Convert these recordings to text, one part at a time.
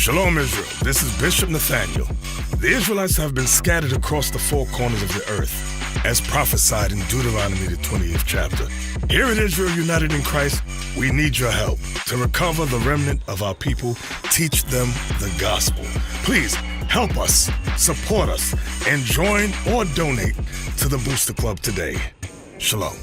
Shalom, Israel. This is Bishop Nathaniel. The Israelites have been scattered across the four corners of the earth, as prophesied in Deuteronomy, the 20th chapter. Here at Israel United in Christ, we need your help to recover the remnant of our people, teach them the gospel. Please help us, support us, and join or donate to the Booster Club today. Shalom.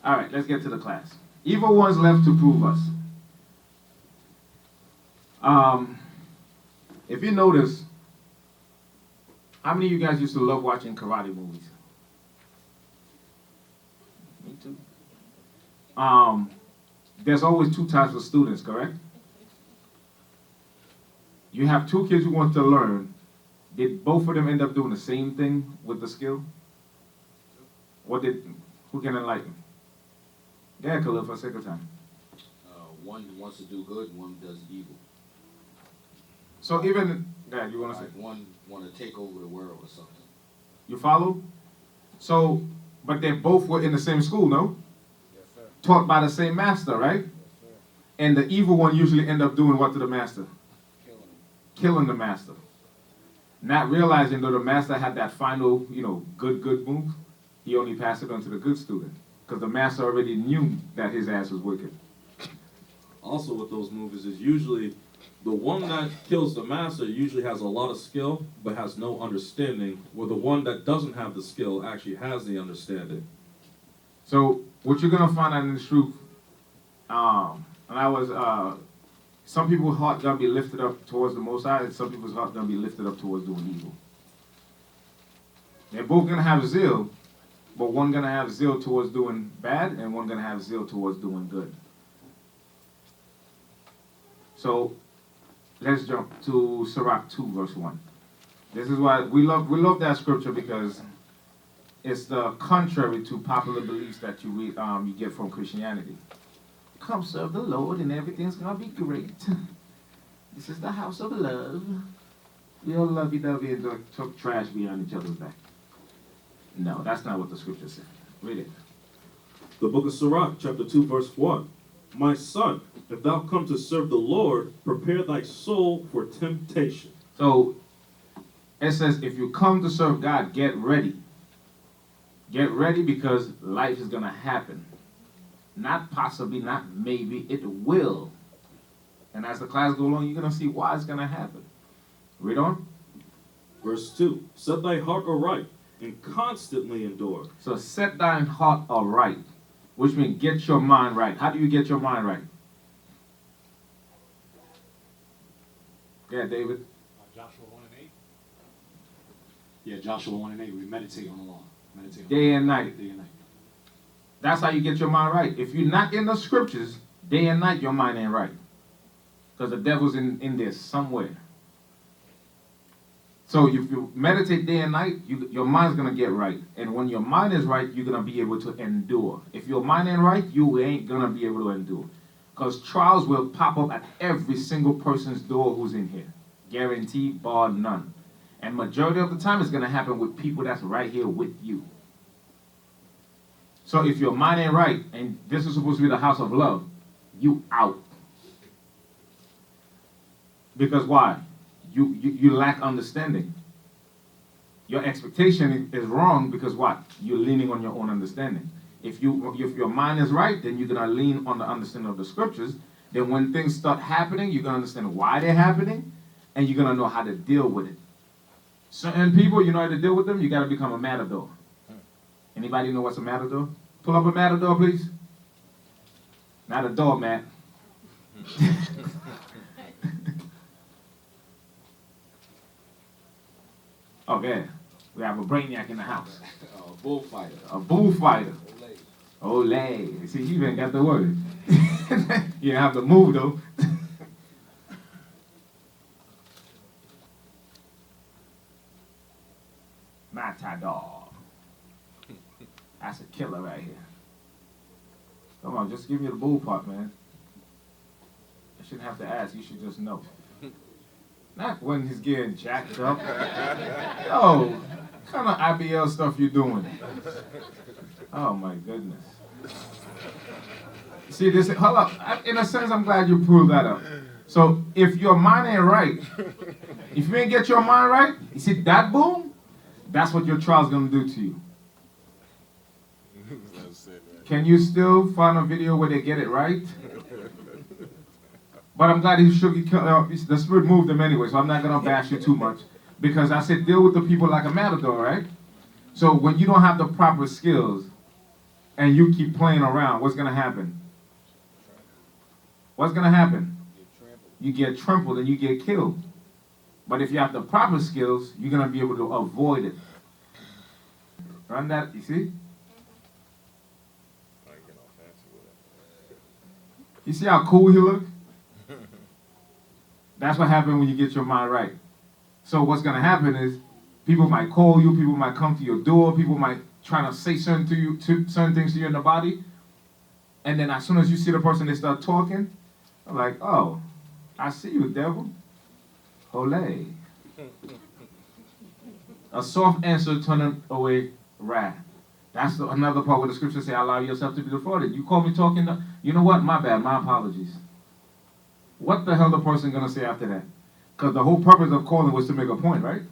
All right, let's get to the class. Evil ones left to prove us. If you notice, how many of you guys used to love watching karate movies? Me too. There's always two types of students, correct? You have two kids who want to learn. Did both of them end up doing the same thing with the skill? Who can enlighten? Yeah, Khalil, for a second time. One wants to do good, one does evil. So even, Dad, you want to say? One want to take over the world or something. You follow? So, but they both were in the same school, no? Yes, sir. Taught by the same master, right? Yes, sir. And the evil one usually end up doing what to the master? Killing him. Killing the master. Not realizing that the master had that final, good move, he only passed it on to the good student. Because the master already knew that his ass was wicked. Also with those movies is usually the one that kills the master usually has a lot of skill but has no understanding, where the one that doesn't have the skill actually has the understanding. So what you're going to find out in the truth, some people's heart going to be lifted up towards the Most High, and some people's heart going to be lifted up towards doing evil. They're both going to have zeal, but one going to have zeal towards doing bad, and one going to have zeal towards doing good. So let's jump to Sirach 2, verse 1. This is why we love that scripture, because it's the contrary to popular beliefs that you read, you get from Christianity. Come serve the Lord and everything's going to be great. This is the house of love. We all lovey-dovey and talk trash behind each other's back. No, that's not what the scripture said. Read it. The book of Sirach, chapter 2, verse 1. My son, if thou come to serve the Lord, prepare thy soul for temptation. So, it says, if you come to serve God, get ready. Get ready, because life is going to happen. Not possibly, not maybe, it will. And as the class goes along, you're going to see why it's going to happen. Read on. Verse 2. Set thy heart aright, and constantly endure. So set thine heart aright, which means get your mind right. How do you get your mind right? Yeah, David. Joshua 1 and 8. Yeah, Joshua 1 and 8. We meditate on the law. Meditate on Day and night. Day and night. That's how you get your mind right. If you're not in the scriptures, day and night, your mind ain't right. Because the devil's in there somewhere. So if you meditate day and night, your mind's going to get right. And when your mind is right, you're going to be able to endure. If your mind ain't right, you ain't going to be able to endure. Because trials will pop up at every single person's door who's in here. Guaranteed, bar none. And majority of the time, it's going to happen with people that's right here with you. So if your mind ain't right, and this is supposed to be the house of love, you out. Because why? You lack understanding. Your expectation is wrong because what? You're leaning on your own understanding. If your mind is right, then you're going to lean on the understanding of the scriptures. Then when things start happening, you're going to understand why they're happening, and you're going to know how to deal with it. Certain people, you know how to deal with them, you got to become a matador. Anybody know what's a matador? Pull up a matador, please. Not a doormat. Okay, we have a brainiac in the house. Bullfighter. A bullfighter. Olay. See, you even got the word. You didn't have to move, though. Matador. That's a killer right here. Come on, just give me the bull part, man. I shouldn't have to ask, you should just know. Not when he's getting jacked up. Yo, what kind of IBL stuff you doing? Oh my goodness. See this, hold up. In a sense, I'm glad you pulled that up. So if your mind ain't right, if you ain't get your mind right, you see that boom? That's what your trial's gonna do to you. Can you still find a video where they get it right? But I'm glad the Spirit moved them anyway, so I'm not gonna bash you too much. Because I said deal with the people like a matador, right? So when you don't have the proper skills and you keep playing around, what's gonna happen? What's gonna happen? You get trampled and you get killed. But if you have the proper skills, you're gonna be able to avoid it. Run that, you see? You see how cool he look? That's what happens when you get your mind right. So what's gonna happen is people might call you, people might come to your door, people might try to say certain things to you in the body, and then as soon as you see the person, they start talking. I'm like, oh, I see you, devil. Olay. A soft answer turning away wrath. That's another part where the scripture say, allow yourself to be defrauded. You call me talking, you know what? My bad, my apologies. What the hell the person gonna say after that? Because the whole purpose of calling was to make a point, right?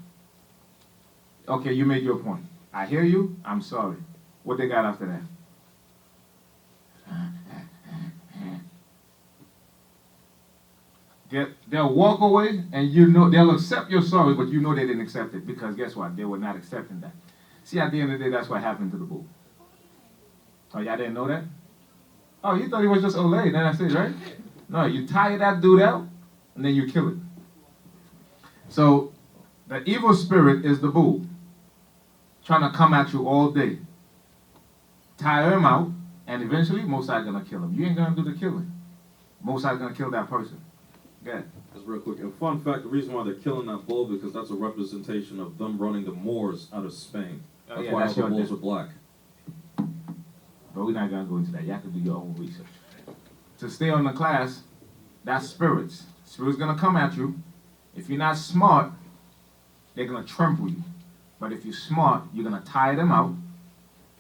Okay, you made your point. I hear you, I'm sorry. What they got after that? They'll walk away and you know they'll accept your sorry, but you know they didn't accept it because guess what? They were not accepting that. See, at the end of the day, that's what happened to the bull. Oh, y'all didn't know that? Oh, you thought he was just Olay, then that's it, right? No, you tire that dude out and then you kill it. So the evil spirit is the bull trying to come at you all day. Tire him out, and eventually Most High gonna kill him. You ain't gonna do the killing. Most High gonna kill that person. Go ahead. Just real quick. And fun fact, the reason why they're killing that bull because that's a representation of them running the Moors out of Spain. Oh, That's yeah, why that's all the your bulls are black. But we're not gonna go into that. You have to do your own research. To stay on the class, that's spirits. Spirits gonna come at you. If you're not smart, they're gonna trample you. But if you're smart, you're gonna tire them out,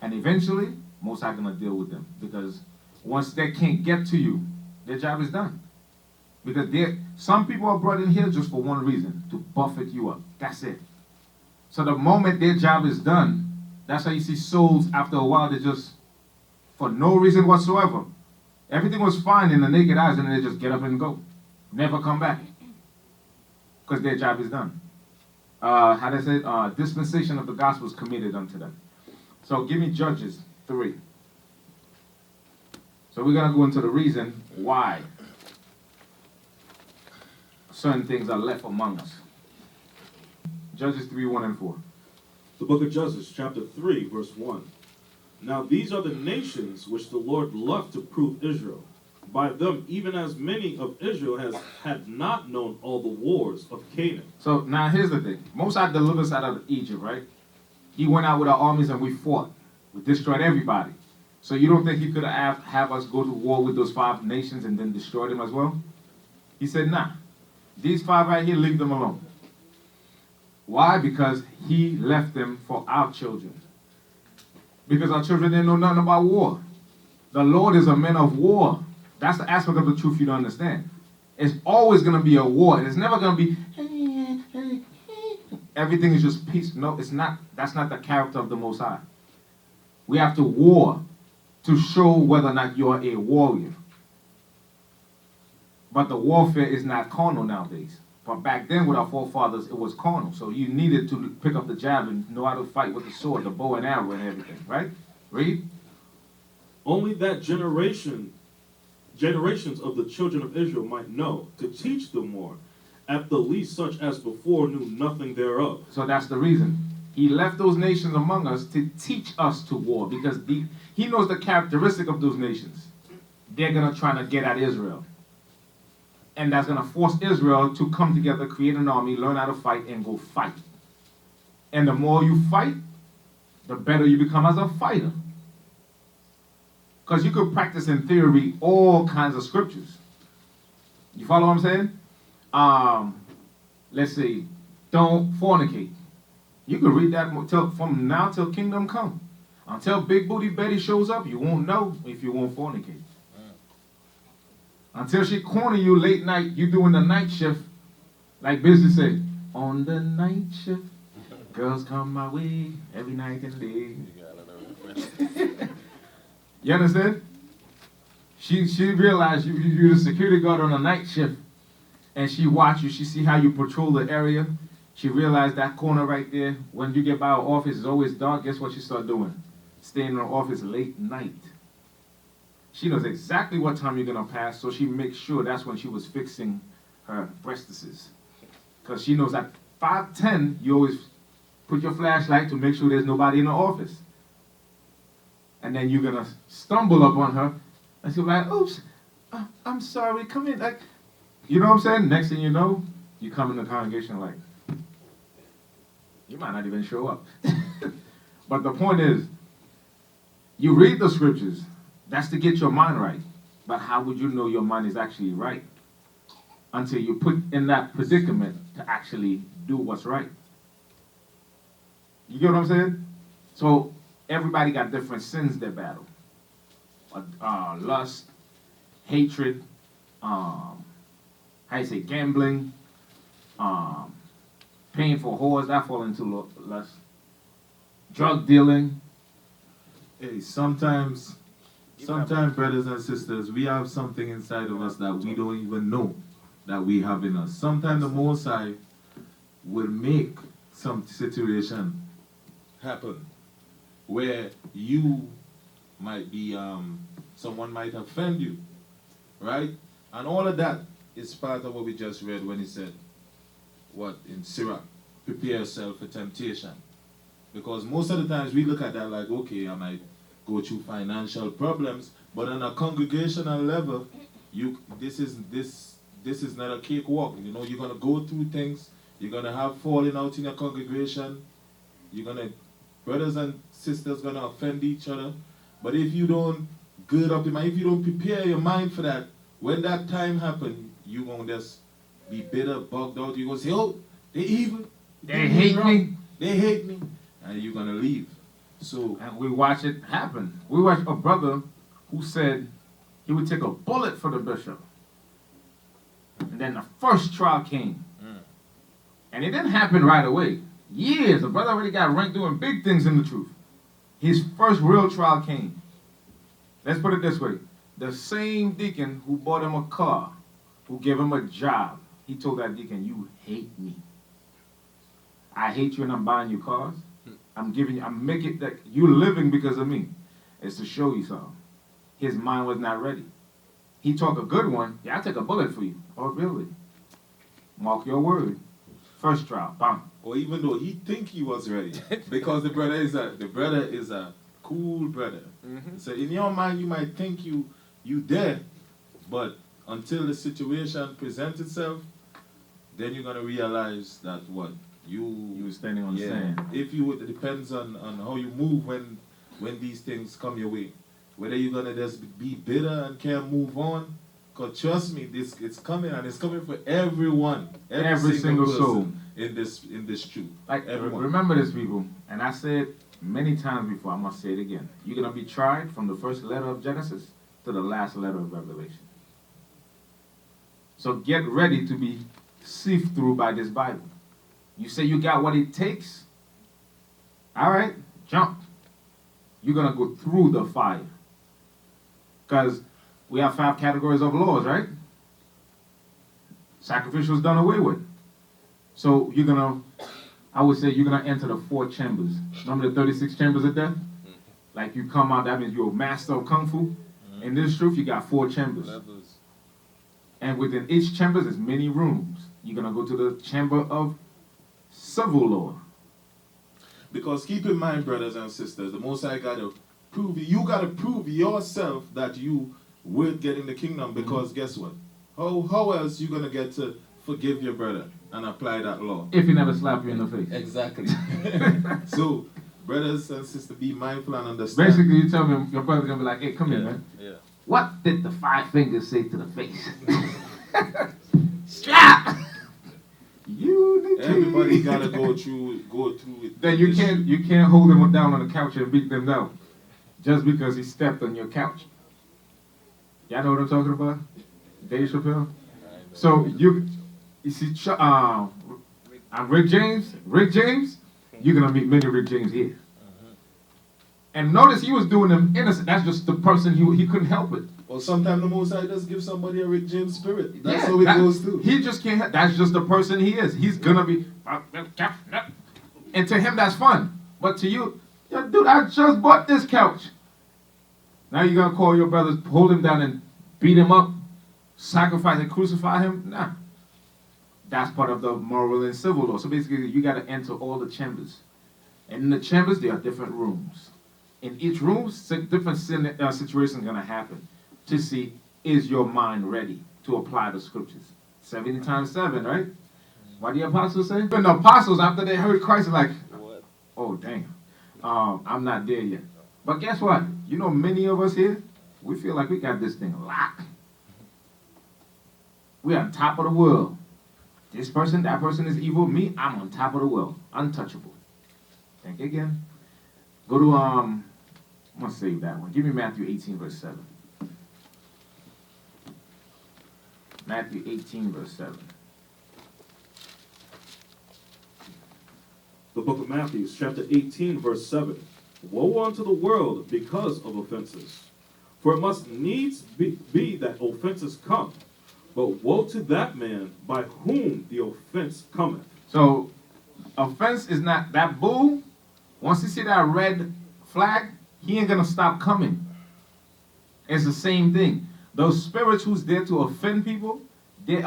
and eventually, Most High gonna deal with them because once they can't get to you, their job is done. Because some people are brought in here just for one reason, to buffet you up. That's it. So the moment their job is done, that's how you see souls after a while, they just, for no reason whatsoever. Everything was fine in the naked eyes and then they just get up and go. Never come back. Because their job is done. How they say, dispensation of the gospel is committed unto them. So give me Judges 3. So we're going to go into the reason why certain things are left among us. Judges 3, 1 and 4. The book of Judges, chapter 3, verse 1. Now these are the nations which the Lord left to prove Israel. By them, even as many of Israel had not known all the wars of Canaan. So now here's the thing. Most High delivered us out of Egypt, right? He went out with our armies and we fought. We destroyed everybody. So you don't think he could have us go to war with those 5 nations and then destroy them as well? He said, nah. These 5 right here, leave them alone. Why? Because he left them for our children. Because our children didn't know nothing about war. The Lord is a man of war. That's the aspect of the truth you don't understand. It's always going to be a war. It's never going to be, everything is just peace. No, it's not. That's not the character of the Most High. We have to war to show whether or not you're a warrior. But the warfare is not carnal nowadays. But back then with our forefathers, it was carnal. So you needed to pick up the javelin, know how to fight with the sword, the bow and arrow and everything, right? Read. Only that generations of the children of Israel might know, to teach them more, at the least such as before knew nothing thereof. So that's the reason. He left those nations among us to teach us to war, because he knows the characteristic of those nations. They're going to try to get at Israel. And that's going to force Israel to come together, create an army, learn how to fight, and go fight. And the more you fight, the better you become as a fighter. Because you could practice in theory all kinds of scriptures. You follow what I'm saying? Let's see, don't fornicate. You can read that from now till kingdom come. Until Big Booty Betty shows up, you won't know if you won't fornicate. Until she corner you late night, you doing the night shift, like Business said, on the night shift, girls come my way every night and day. You understand? She realized you're the security guard on a night shift, and she watch you. She see how you patrol the area. She realized that corner right there, when you get by her office, it's always dark. Guess what she start doing? Staying in her office late night. She knows exactly what time you're going to pass, so she makes sure that's when she was fixing her breastises. Because she knows at 5:10, you always put your flashlight to make sure there's nobody in the office. And then you're going to stumble up on her, and she'll be like, oops, I'm sorry, come in. Like, you know what I'm saying? Next thing you know, you come in the congregation like, you might not even show up. But the point is, you read the scriptures. That's to get your mind right. But how would you know your mind is actually right? Until you put in that predicament to actually do what's right. You get what I'm saying? So everybody got different sins they battle. Lust, hatred, gambling, paying for whores, that fall into lust. Drug dealing. Hey, sometimes, brothers and sisters, we have something inside of us that we don't even know that we have in us. Sometimes the Most High will make some situation happen where you might be, someone might offend you, right? And all of that is part of what we just read when he said, what, in Sirach, prepare yourself for temptation. Because most of the times we look at that like, okay, I might go through financial problems, but on a congregational level, this is not a cakewalk. You know, you're gonna go through things. You're gonna have falling out in your congregation. Brothers and sisters gonna offend each other. But if you don't gird up your mind, if you don't prepare your mind for that, when that time happens, you gonna just be bitter, bugged out. You gonna say, oh, they evil. They hate me. They hate me, and you're gonna leave. So, and we watch it happen. We watched a brother who said he would take a bullet for the bishop. And then the first trial came. And it didn't happen right away. Years. The brother already got ranked doing big things in the truth. His first real trial came. Let's put it this way. The same deacon who bought him a car, who gave him a job, he told that deacon, you hate me. I hate you and I'm buying you cars. I'm making that you living because of me. It's to show you something. His mind was not ready. He talked a good one. Yeah, I'll take a bullet for you. Oh, really? Mark your word. First trial, bam. or even though he think he was ready, because the brother is a cool brother. Mm-hmm. So in your mind you might think you there, but until the situation presents itself, then you're gonna realize that what you were standing on sand. If you it depends on how you move when these things come your way. Whether you're gonna just be bitter and can't move on, cause trust me, it's coming, and it's coming for everyone, every single soul in this truth. Like everyone. Remember this, people, and I said many times before. I must say it again. You're gonna be tried from the first letter of Genesis to the last letter of Revelation. So get ready to be sifted through by this Bible. You say you got what it takes. All right, jump. You're gonna go through the fire. Because we have 5 categories of laws, right? Sacrificial is done away with. So I would say you're gonna enter the 4 chambers. Remember the 36 chambers of death? Like you come out, that means you're a master of kung fu. In this truth, you got 4 chambers. And within each chamber, there's many rooms. You're gonna go to the chamber of civil law. Because keep in mind, brothers and sisters, the Most High you gotta prove yourself that you worth getting the kingdom. Because guess what? How else you gonna get to forgive your brother and apply that law? If he never slap you in the face. Exactly. So, brothers and sisters, be mindful and understand. Basically, you tell me your brother's gonna be like, hey, come here, man. Yeah. What did the 5 fingers say to the face? Slap! Unity. Everybody gotta go through it. Then you can't hold him down on the couch and beat them down just because he stepped on your couch. Y'all know what I'm talking about? Dave Chappelle. So you see, Rick James, you're gonna meet many Rick James here. And notice he was doing them innocent. That's just the person he couldn't help it. Well, sometimes the Most High does give somebody a Rick James spirit. That's Yeah, how it goes too. He just can't. That's just the person he is. He's gonna be, and to him that's fun. But to you, yo, dude, I just bought this couch. Now you're gonna call your brothers, hold him down, and beat him up, sacrifice and crucify him? Nah. That's part of the moral and civil law. So basically, you got to enter all the chambers, and in the chambers there are different rooms. In each room, different situations are gonna happen. To see, is your mind ready to apply the scriptures? 70 times 7, right? What the apostles say? When the apostles, after they heard Christ, are like, oh, damn, I'm not there yet. But guess what? You know, many of us here, we feel like we got this thing locked. We're on top of the world. This person, that person is evil. Me, I'm on top of the world. Untouchable. Think again. Go to, I'm going to save that one. Give me Matthew 18, verse 7. Matthew 18, verse 7. The book of Matthew, chapter 18, verse 7. Woe unto the world because of offenses. For it must needs be that offenses come. But woe to that man by whom the offense cometh. So, offense is not that bull. Once you see that red flag, he ain't going to stop coming. It's the same thing. Those spirits who's there to offend people, they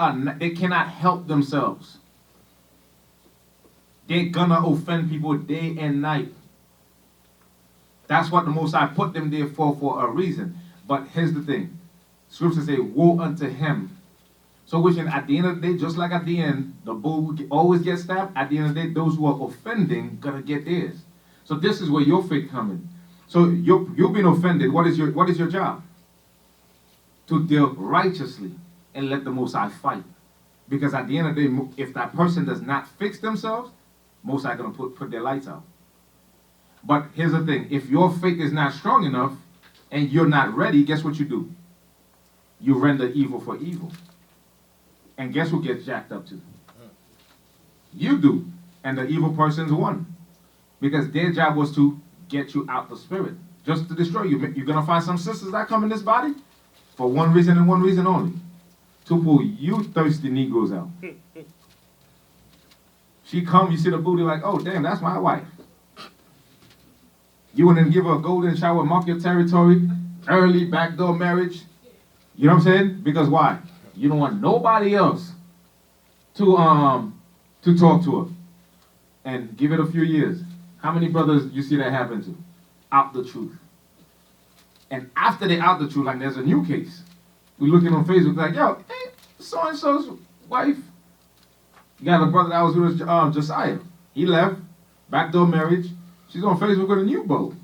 cannot help themselves. They're gonna offend people day and night. That's what the Most High put them there for a reason. But here's the thing. Scriptures say, woe unto him. So which at the end of the day, just like at the end, the bull always gets stabbed. At the end of the day, those who are offending gonna get theirs. So this is where your faith comes in. So you've been offended. What is your job? To deal righteously and let the Most High fight. Because at the end of the day, if that person does not fix themselves, Most High gonna put their lights out. But here's the thing: if your faith is not strong enough and you're not ready, guess what you do? You render evil for evil. And guess who gets jacked up to? You do. And the evil person's won. Because their job was to get you out the spirit. Just to destroy you. You're going to find some sisters that come in this body for one reason and one reason only. To pull you thirsty Negroes out. She come, you see the booty like, oh, damn, that's my wife. You want to give her a golden shower, mark your territory, early backdoor marriage. You know what I'm saying? Because why? You don't want nobody else to talk to her. And give it a few years. How many brothers you see that happen to? Out the truth. And after they out the truth, like there's a new case. We're looking on Facebook like, yo, hey, so-and-so's wife. You got a brother that was with Josiah. He left, backdoor marriage. She's on Facebook with a new beau.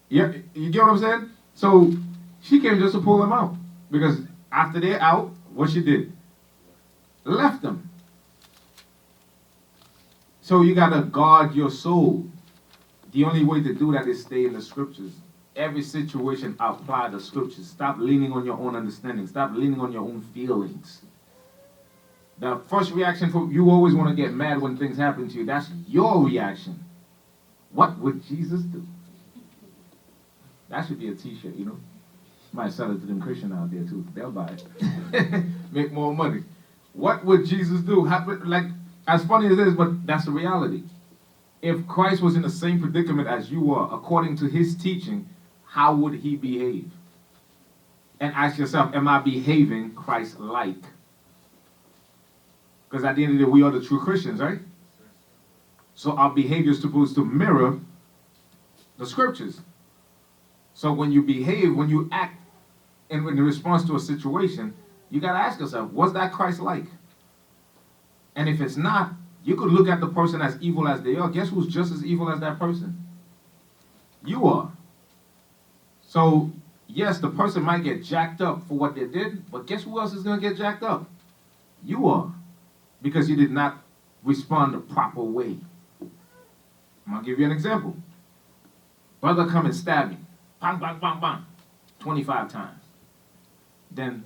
Yeah, you get what I'm saying? So she came just to pull him out. Because after they're out, what she did? Left them. So you got to guard your soul. The only way to do that is stay in the scriptures. Every situation, apply the scriptures. Stop leaning on your own understanding. Stop leaning on your own feelings. The first reaction, you always want to get mad when things happen to you. That's your reaction. What would Jesus do? That should be a t-shirt, you know. Might sell it to them Christians out there too. They'll buy it. Make more money. What would Jesus do? Like, as funny as it is, but that's the reality. If Christ was in the same predicament as you are, according to his teaching, how would he behave? And ask yourself, am I behaving Christ-like? Because at the end of the day, we are the true Christians, right? So our behavior is supposed to mirror the scriptures. So when you behave, when you act in response to a situation, you got to ask yourself, was that Christ-like? And if it's not, you could look at the person as evil as they are. Guess who's just as evil as that person? You are. So, yes, the person might get jacked up for what they did, but guess who else is going to get jacked up? You are. Because you did not respond the proper way. I'm going to give you an example. Brother come and stab me. Bang, bang, bang, bang. 25 times. Then,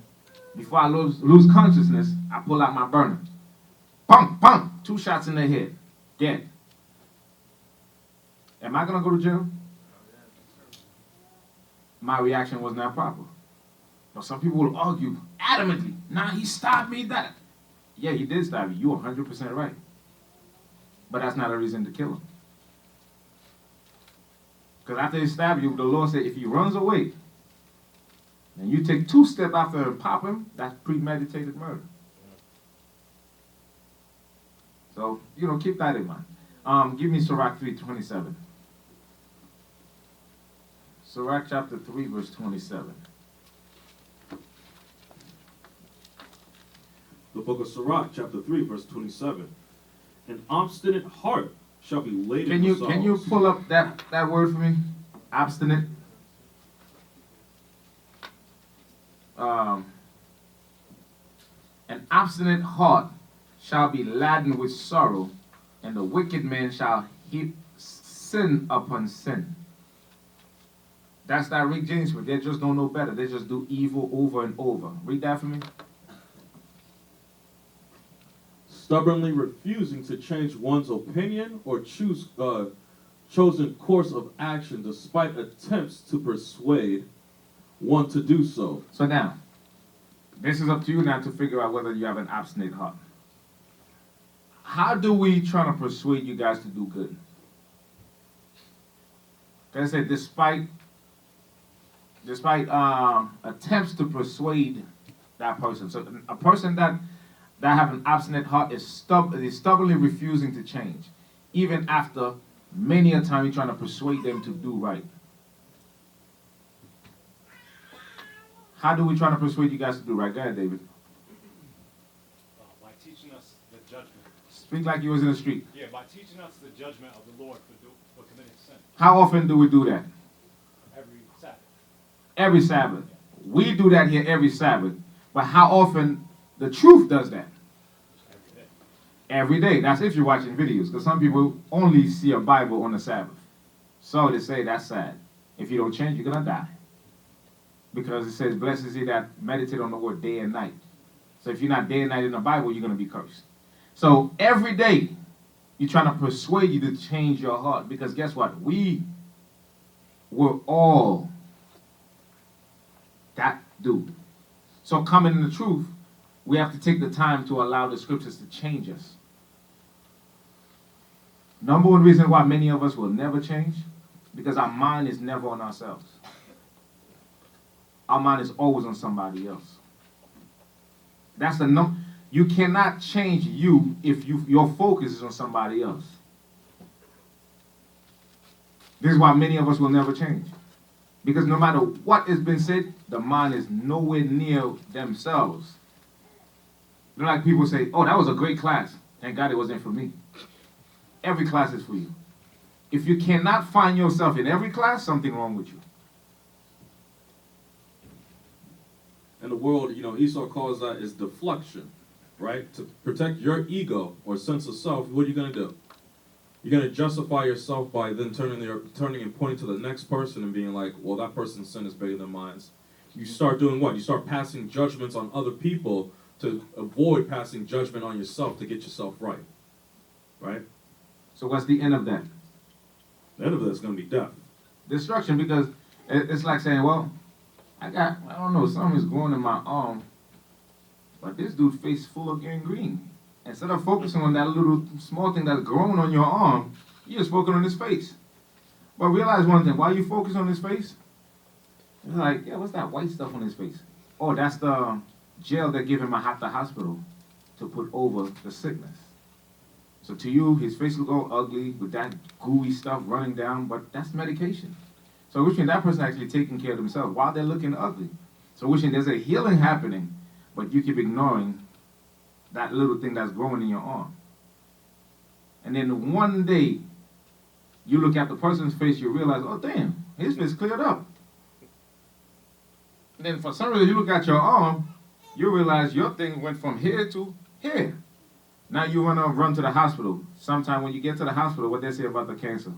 before I lose consciousness, I pull out my burner. Bang, bang. 2 shots in the head. Dead. Am I going to go to jail? My reaction was not proper. But some people will argue adamantly. Nah, he stabbed me that. Yeah, he did stab you. You're 100% right. But that's not a reason to kill him. Because after he stabbed you, the Lord said if he runs away, and you take 2 steps after and pop him, that's premeditated murder. So, keep that in mind. Give me Sirach 3:27. Sirach chapter 3, verse 27. The book of Sirach, chapter 3, verse 27. An obstinate heart shall be laden with sorrows. Can you pull up that word for me? Obstinate. An obstinate heart shall be laden with sorrow, and the wicked man shall heap sin upon sin. That's that Rick James word. They just don't know better. They just do evil over and over. Read that for me. Stubbornly refusing to change one's opinion or choose chosen course of action despite attempts to persuade one to do so. So now, this is up to you now to figure out whether you have an obstinate heart. How do we try to persuade you guys to do good? Like I said, despite attempts to persuade that person. So a person that have an obstinate heart is stubbornly refusing to change, even after many a time you're trying to persuade them to do right. How do we try to persuade you guys to do right? Go ahead, David. By teaching us the judgment. Speak like you was in the street. Yeah, by teaching us the judgment of the Lord for committing sin. How often do we do that? Every Sabbath. Every Sabbath. We do that here every Sabbath. But how often the truth does that? Every day. Every day. That's if you're watching videos. Because some people only see a Bible on the Sabbath. So they say that's sad. If you don't change, you're going to die. Because it says, blessed is he that meditate on the word day and night. So if you're not day and night in the Bible, you're going to be cursed. So every day, you're trying to persuade you to change your heart. Because guess what? We were all that dude. So coming in the truth, we have to take the time to allow the scriptures to change us. Number one reason why many of us will never change, because our mind is never on ourselves. Our mind is always on somebody else. That's the number. You cannot change you if your focus is on somebody else. This is why many of us will never change. Because no matter what has been said, the mind is nowhere near themselves. You know, like people say, oh, that was a great class. Thank God it wasn't for me. Every class is for you. If you cannot find yourself in every class, something wrong with you. In the world, Esau calls that is deflection, right? To protect your ego or sense of self, what are you going to do? You're going to justify yourself by then turning and pointing to the next person and being like, well, that person's sin is bigger than mine. You start doing what? You start passing judgments on other people to avoid passing judgment on yourself to get yourself right. Right? So what's the end of that? The end of that is going to be death. Destruction, because it's like saying, well, I don't know, something is growing in my arm, But this dude's face full of gangrene. Instead of focusing on that little small thing that's growing on your arm, you just focus on his face. But realize one thing, why you focus on his face? It's like, yeah, what's that white stuff on his face? Oh, that's the gel they give him at the hospital to put over the sickness. So to you, his face look all ugly with that gooey stuff running down, but that's medication. So which means that person actually taking care of themselves while they're looking ugly. So which means there's a healing happening, but you keep ignoring that little thing that's growing in your arm. And then one day, you look at the person's face, you realize, oh damn, his face cleared up. And then for some reason, you look at your arm, you realize your thing went from here to here. Now you wanna run to the hospital. Sometime when you get to the hospital, what they say about the cancer?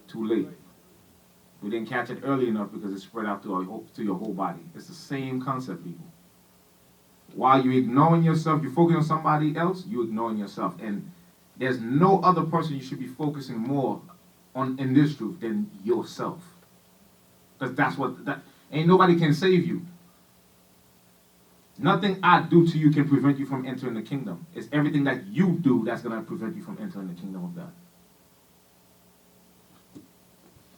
Too late. We didn't catch it early enough because it spread out to your whole body. It's the same concept, people. While you're ignoring yourself, you focus on somebody else, you're ignoring yourself. And there's no other person you should be focusing more on in this truth than yourself. Because ain't nobody can save you. Nothing I do to you can prevent you from entering the kingdom. It's everything that you do that's going to prevent you from entering the kingdom of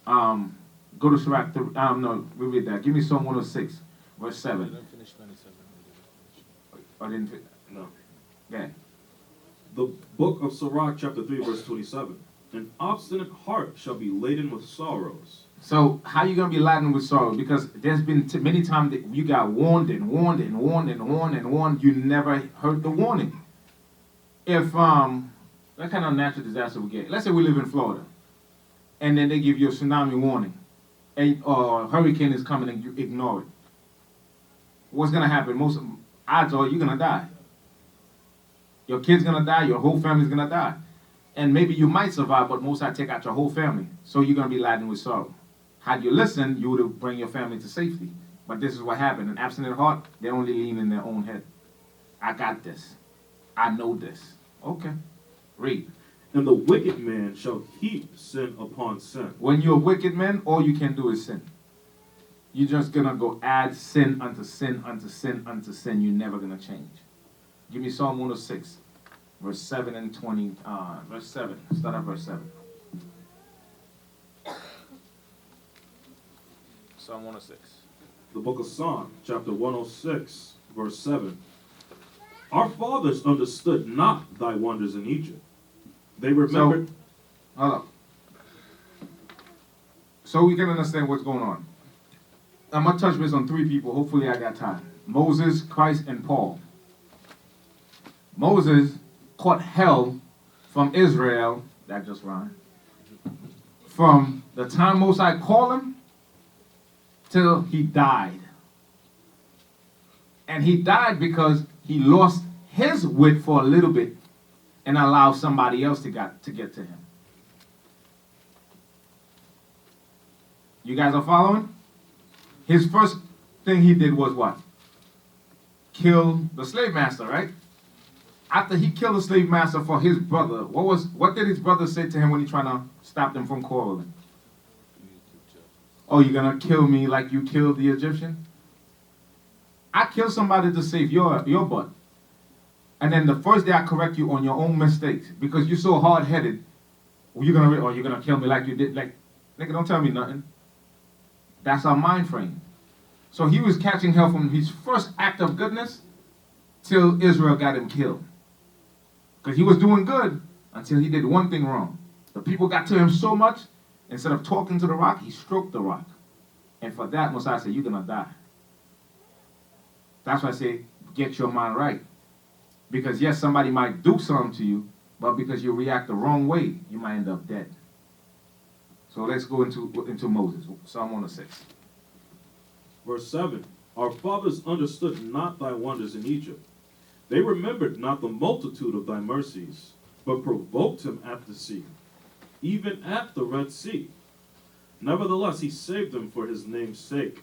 God. Go to Sirach, we read that. Give me Psalm 106, verse 7. I didn't finish. No. Yeah. The book of Sirach, chapter 3, verse 27. An obstinate heart shall be laden with sorrows. So how you going to be laden with sorrow? Because there's been many times that you got warned and warned and warned and warned and warned. You never heard the warning. If, what kind of natural disaster we get? Let's say we live in Florida. And then they give you a tsunami warning. Or a hurricane is coming and you ignore it. What's going to happen? Most odds are you're going to die. Your kid's going to die. Your whole family's going to die. And maybe you might survive, but most I take out your whole family. So you're going to be laden with sorrow. Had you listened, you would have bring your family to safety. But this is what happened. An abstinent heart, they only lean in their own head. I got this. I know this. Okay. Read. And the wicked man shall heap sin upon sin. When you're a wicked man, all you can do is sin. You're just going to go add sin unto sin unto sin unto sin. You're never going to change. Give me Psalm 106, verse 7 and 20. Verse 7. Start at verse 7. Psalm 106. The book of Psalm, chapter 106, verse 7. Our fathers understood not thy wonders in Egypt. They remembered. Hold up. So we can understand what's going on. I'm going to touch base on three people. Hopefully I got time. Moses, Christ, and Paul. Moses caught hell from Israel. That just rhymed. From the time Mosai called him till he died. And he died because he lost his wit for a little bit and allowed somebody else to get to him. You guys are following? His first thing he did was what? Kill the slave master, right? After he killed the slave master for his brother, what did his brother say to him when he trying to stop them from quarreling? Oh, you're gonna kill me like you killed the Egyptian? I killed somebody to save your butt. And then the first day I correct you on your own mistakes because you're so hard-headed, you're gonna kill me like you did. Like, nigga, don't tell me nothing. That's our mind frame. So he was catching hell from his first act of goodness till Israel got him killed. Because he was doing good until he did one thing wrong. The people got to him so much, instead of talking to the rock, he stroked the rock. And for that, Mosiah said, you're going to die. That's why I say, get your mind right. Because yes, somebody might do something to you, but because you react the wrong way, you might end up dead. So let's go into Moses, Psalm 106. Verse 7. Our fathers understood not thy wonders in Egypt. They remembered not the multitude of thy mercies, but provoked him at the sea, even at the Red Sea. Nevertheless, he saved them for his name's sake,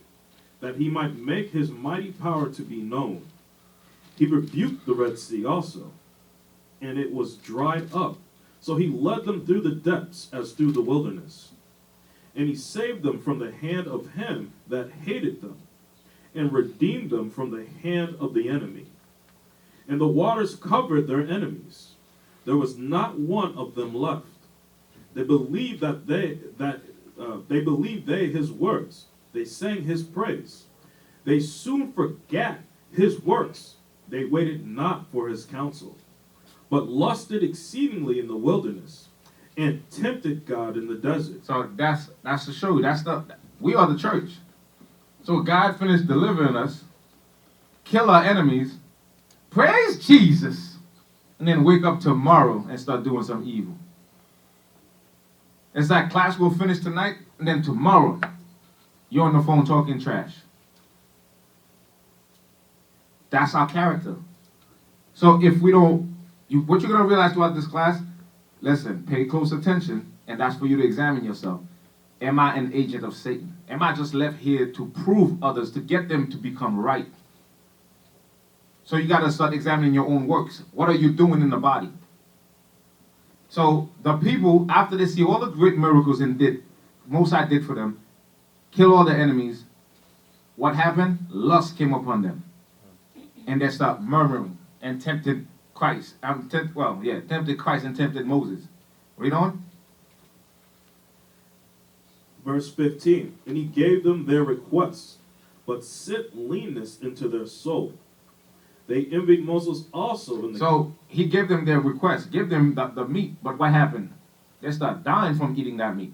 that he might make his mighty power to be known. He rebuked the Red Sea also, and it was dried up. So he led them through the depths as through the wilderness. And he saved them from the hand of him that hated them, and redeemed them from the hand of the enemy. and the waters covered their enemies. There was not one of them left. They believed his words. They sang his praise. They soon forgat his works. They waited not for his counsel, but lusted exceedingly in the wilderness, and tempted God in the desert. So that's to show you we are the church. So God finished delivering us, kill our enemies, praise Jesus, and then wake up tomorrow and start doing some evil. It's like class will finish tonight, and then tomorrow you're on the phone talking trash. That's our character. So if we don't, what you're going to realize throughout this class, listen, pay close attention, and that's for you to examine yourself. Am I an agent of Satan? Am I just left here to prove others, to get them to become right? So you got to start examining your own works. What are you doing in the body? So the people, after they see all the great miracles Most High did for them, kill all the enemies, what happened? Lust came upon them. And they start murmuring and tempted Christ. Tempted Christ and tempted Moses. Read on. Verse 15, and he gave them their requests, but sent leanness into their soul. They envied Moses also. So he gave them their request, give them the meat, but what happened? They start dying from eating that meat.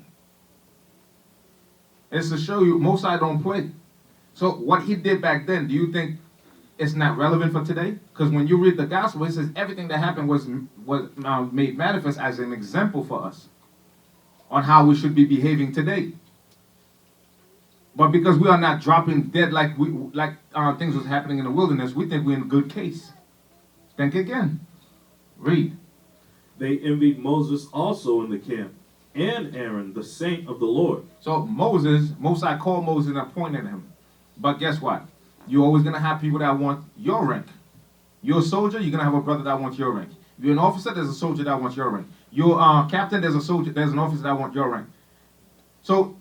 It's to show you, Most High don't play. So what he did back then, do you think it's not relevant for today? Because when you read the gospel, it says everything that happened was made manifest as an example for us on how we should be behaving today. But because we are not dropping dead like things was happening in the wilderness, we think we're in a good case. Think again. Read. They envied Moses also in the camp, and Aaron, the saint of the Lord. So Moses, Most High called Moses and appointed him. But guess what? You're always going to have people that want your rank. You're a soldier, you're going to have a brother that wants your rank. You're an officer, there's a soldier that wants your rank. You're a captain, there's an officer that wants your rank. So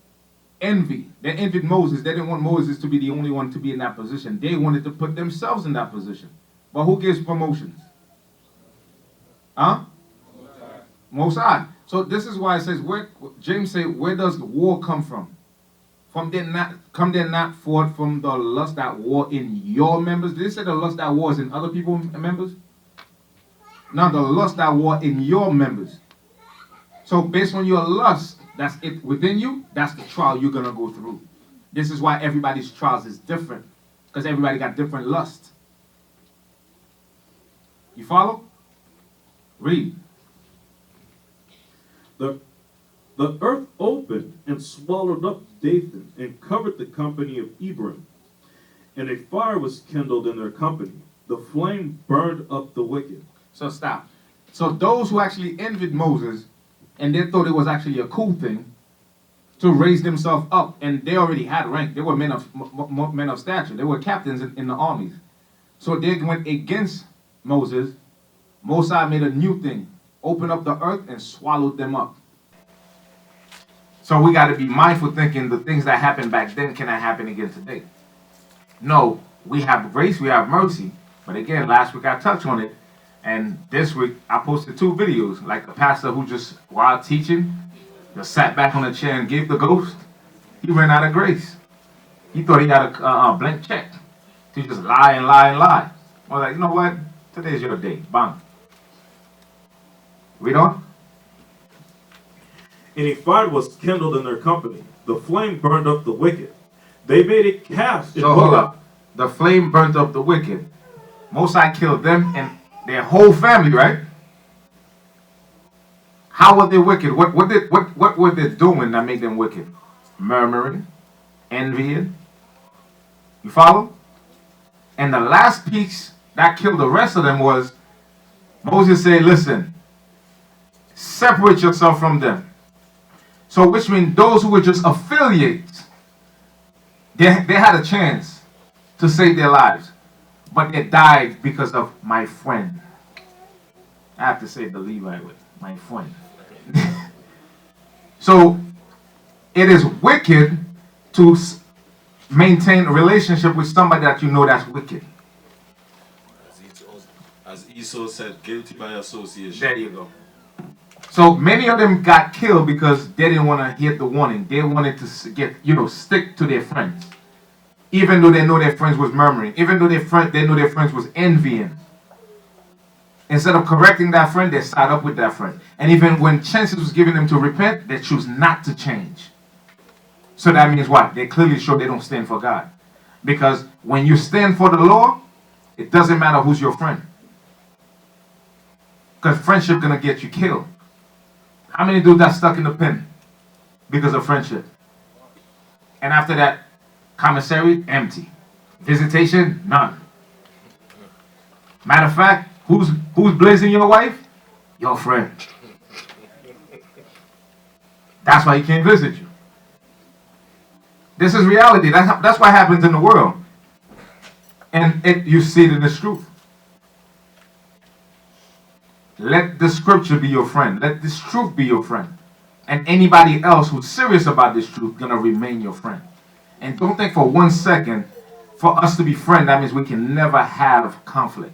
envy. They envied Moses. They didn't want Moses to be the only one to be in that position. They wanted to put themselves in that position. But who gives promotions? Huh? Most High. So this is why it says, James said, where does war come from? Come there not forth from the lust that war in your members? Did it say the lust that war is in other people's members? No, the lust that war in your members. So based on your lust, that's it within you, that's the trial you're going to go through. This is why everybody's trials is different. Because everybody got different lust. You follow? Read. The earth opened and swallowed up Dathan and covered the company of Abiram. And a fire was kindled in their company. The flame burned up the wicked. So stop. So those who actually envied Moses, and they thought it was actually a cool thing to raise themselves up, and they already had rank. They were men of stature. They were captains in the armies. So they went against Moses. Moses made a new thing. Opened up the earth and swallowed them up. So we got to be mindful thinking the things that happened back then cannot happen again today. No, we have grace, we have mercy. But again, last week I touched on it. And this week I posted 2 videos. Like a pastor who just, while teaching, just sat back on a chair and gave the ghost. He ran out of grace. He thought he had a blank check. To just lie and lie and lie. I was like, you know what? Today's your day. Bang. Read on. And a fire was kindled in their company. The flame burned up the wicked. They made a calf. So hold up. The flame burnt up the wicked. Most High killed them and their whole family, right? How were they wicked? What were they doing that made them wicked? Murmuring, envying. You follow? And the last piece that killed the rest of them was Moses said, listen, separate yourself from them. So which means those who were just affiliates, they had a chance to save their lives. But they died because of my friend. I have to say the Levite way, my friend. So it is wicked to maintain a relationship with somebody that you know that's wicked. As Esau said, guilty by association. There you go. So many of them got killed because they didn't want to hear the warning. They wanted to get, stick to their friends. Even though they know their friends was murmuring. Even though they know their friends was envying. Instead of correcting that friend, they side up with that friend. And even when chances was given them to repent, they choose not to change. So that means what? They clearly show they don't stand for God. Because when you stand for the law, it doesn't matter who's your friend. Because friendship gonna get you killed. How many dudes got stuck in the pen because of friendship? And after that, commissary, empty. Visitation, none. Matter of fact, who's blazing your wife? Your friend. That's why he can't visit you. This is reality. That's what happens in the world. And you see it in this truth. Let the scripture be your friend. Let this truth be your friend. And anybody else who's serious about this truth gonna remain your friend. And don't think for 1 second, for us to be friends, that means we can never have conflict.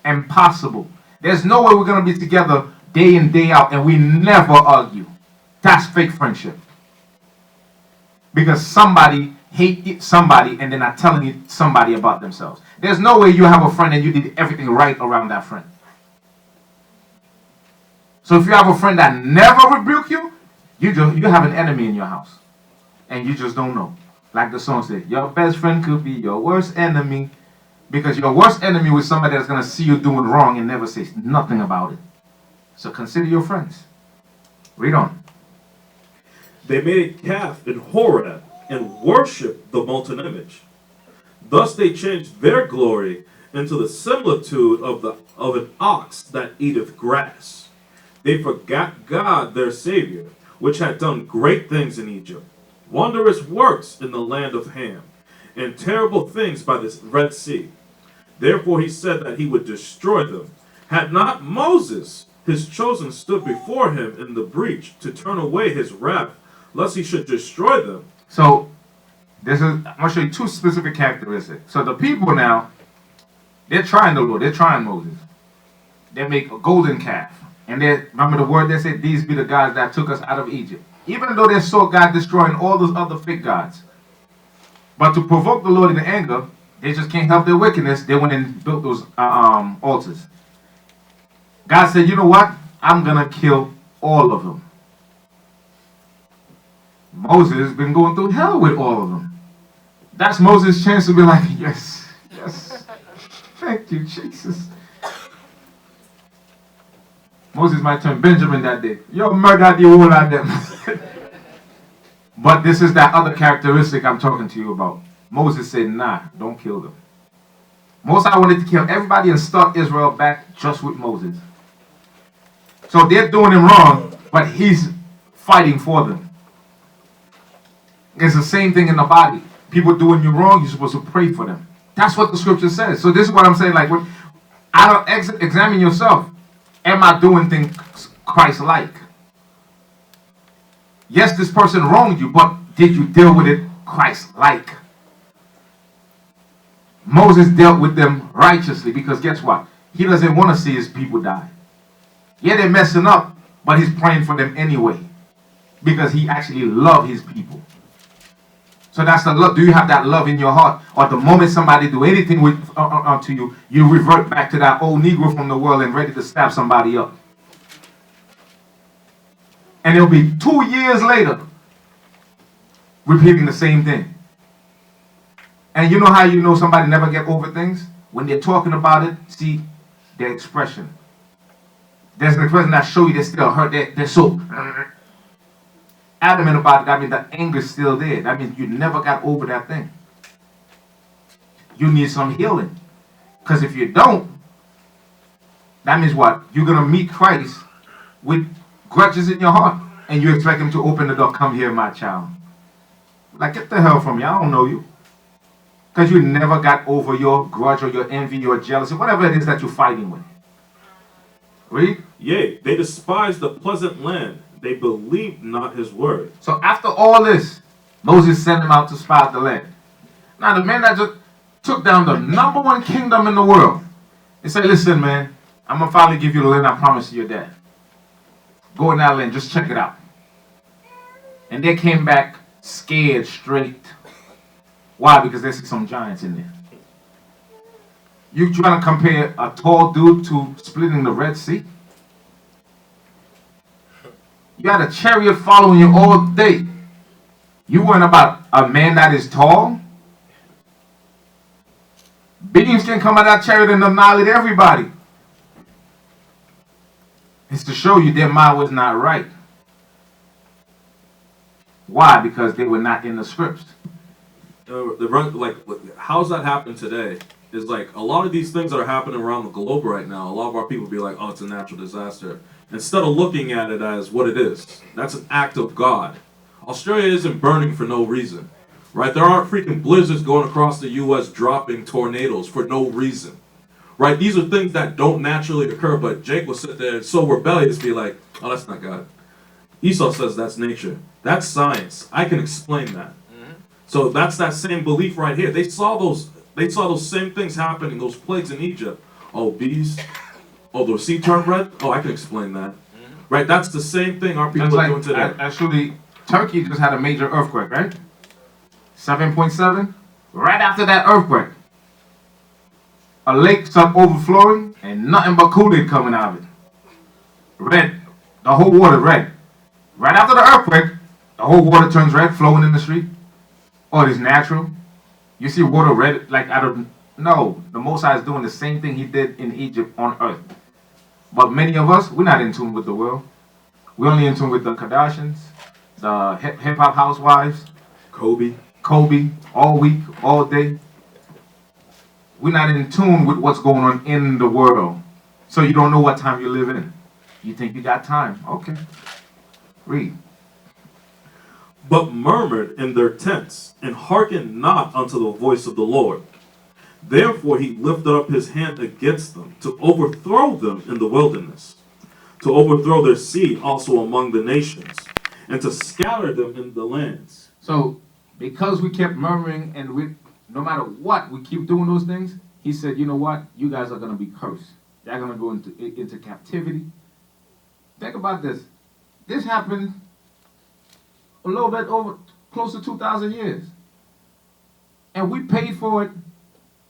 Impossible. There's no way we're gonna be together day in, day out, and we never argue. That's fake friendship. Because somebody hate somebody and they're not telling somebody about themselves. There's no way you have a friend and you did everything right around that friend. So if you have a friend that never rebuke you, you have an enemy in your house. And you just don't know. Like the song said, your best friend could be your worst enemy. Because your worst enemy was somebody that's going to see you doing wrong and never say nothing about it. So consider your friends. Read on. They made a calf in Horeb and worshipped the molten image. Thus they changed their glory into the similitude of an ox that eateth grass. They forgot God their Savior, which had done great things in Egypt, wondrous works in the land of Ham, and terrible things by the Red Sea. Therefore he said that he would destroy them. Had not Moses, his chosen, stood before him in the breach to turn away his wrath, lest he should destroy them. So, I'm going to show you two specific characteristics. So the people now, they're trying the Lord. They're trying Moses. They make a golden calf. And remember the word they said, these be the gods that took us out of Egypt. Even though they saw God destroying all those other fake gods. But to provoke the Lord in anger, they just can't help their wickedness. They went and built those altars. God said, you know what? I'm going to kill all of them. Moses has been going through hell with all of them. That's Moses' chance to be like, yes, yes. Thank you, Jesus. Moses might turn Benjamin that day. You murdered the whole of them. But this is that other characteristic I'm talking to you about. Moses said, nah, don't kill them. Moses wanted to kill everybody and start Israel back just with Moses. So they're doing him wrong, but he's fighting for them. It's the same thing in the body. People doing you wrong, you're supposed to pray for them. That's what the scripture says. So this is what I'm saying. Like, I don't examine yourself. Am I doing things Christ-like? Yes, this person wronged you, but did you deal with it Christ-like? Moses dealt with them righteously because guess what? He doesn't want to see his people die. Yeah, they're messing up, but he's praying for them anyway because he actually loves his people. So that's the love. Do you have that love in your heart? Or the moment somebody do anything to you, you revert back to that old Negro from the world and ready to stab somebody up. And it'll be 2 years later, repeating the same thing. And you know how you know somebody never get over things? When they're talking about it, see their expression. There's an expression that shows you they're still hurt. They're so adamant about it. That means that anger's still there. That means you never got over that thing. You need some healing. Because if you don't, that means what? You're going to meet Christ with grudges in your heart. And you expect him to open the door. Come here, my child. Like, get the hell from you. I don't know you. Because you never got over your grudge or your envy, your jealousy, whatever it is that you're fighting with. Read. Yea, they despised the pleasant land. They believed not his word. So after all this, Moses sent him out to spy out the land. Now the men that just took down the #1 kingdom in the world, and said, listen, man, I'm going to finally give you the land I promised your dad. Go in that land, just check it out. And they came back scared straight. Why? Because there's some giants in there. You trying to compare a tall dude to splitting the Red Sea? You had a chariot following you all day. You weren't about a man that is tall. Beings can come out of that chariot and annihilate everybody. It's to show you their mind was not right. Why? Because they were not in the scripts. How's that happen today? Is like a lot of these things that are happening around the globe right now. A lot of our people be like, "Oh, it's a natural disaster," instead of looking at it as what it is. That's an act of God. Australia isn't burning for no reason, right? There aren't freaking blizzards going across the U.S. dropping tornadoes for no reason, right? These are things that don't naturally occur. But Jake will sit there so rebellious, be like, "Oh, that's not God." Esau says that's nature. That's science. I can explain that. So that's that same belief right here. They saw those same things happening, those plagues in Egypt. Oh, bees. Oh, the sea turned red. Oh, I can explain that. Right? That's the same thing our people are doing today. Actually, Turkey just had a major earthquake, right? 7.7. Right after that earthquake, a lake started overflowing and nothing but Kool-Aid coming out of it. Red. The whole water red. Right after the earthquake, the whole water turns red, flowing in the street. Oh, it is natural. You see water red, like out of... No, the Most High is doing the same thing he did in Egypt on earth. But many of us, we're not in tune with the world. We're only in tune with the Kardashians, the hip-hop housewives, Kobe, all week, all day. We're not in tune with what's going on in the world. So you don't know what time you live in. You think you got time. Okay. Read. But murmured in their tents, and hearkened not unto the voice of the Lord. Therefore he lifted up his hand against them, to overthrow them in the wilderness, to overthrow their seed also among the nations, and to scatter them in the lands. So, because we kept murmuring, and no matter what, we keep doing those things, he said, you know what? You guys are going to be cursed. They're going to go into captivity. Think about this. This happened a little bit over, close to 2,000 years. And we paid for it.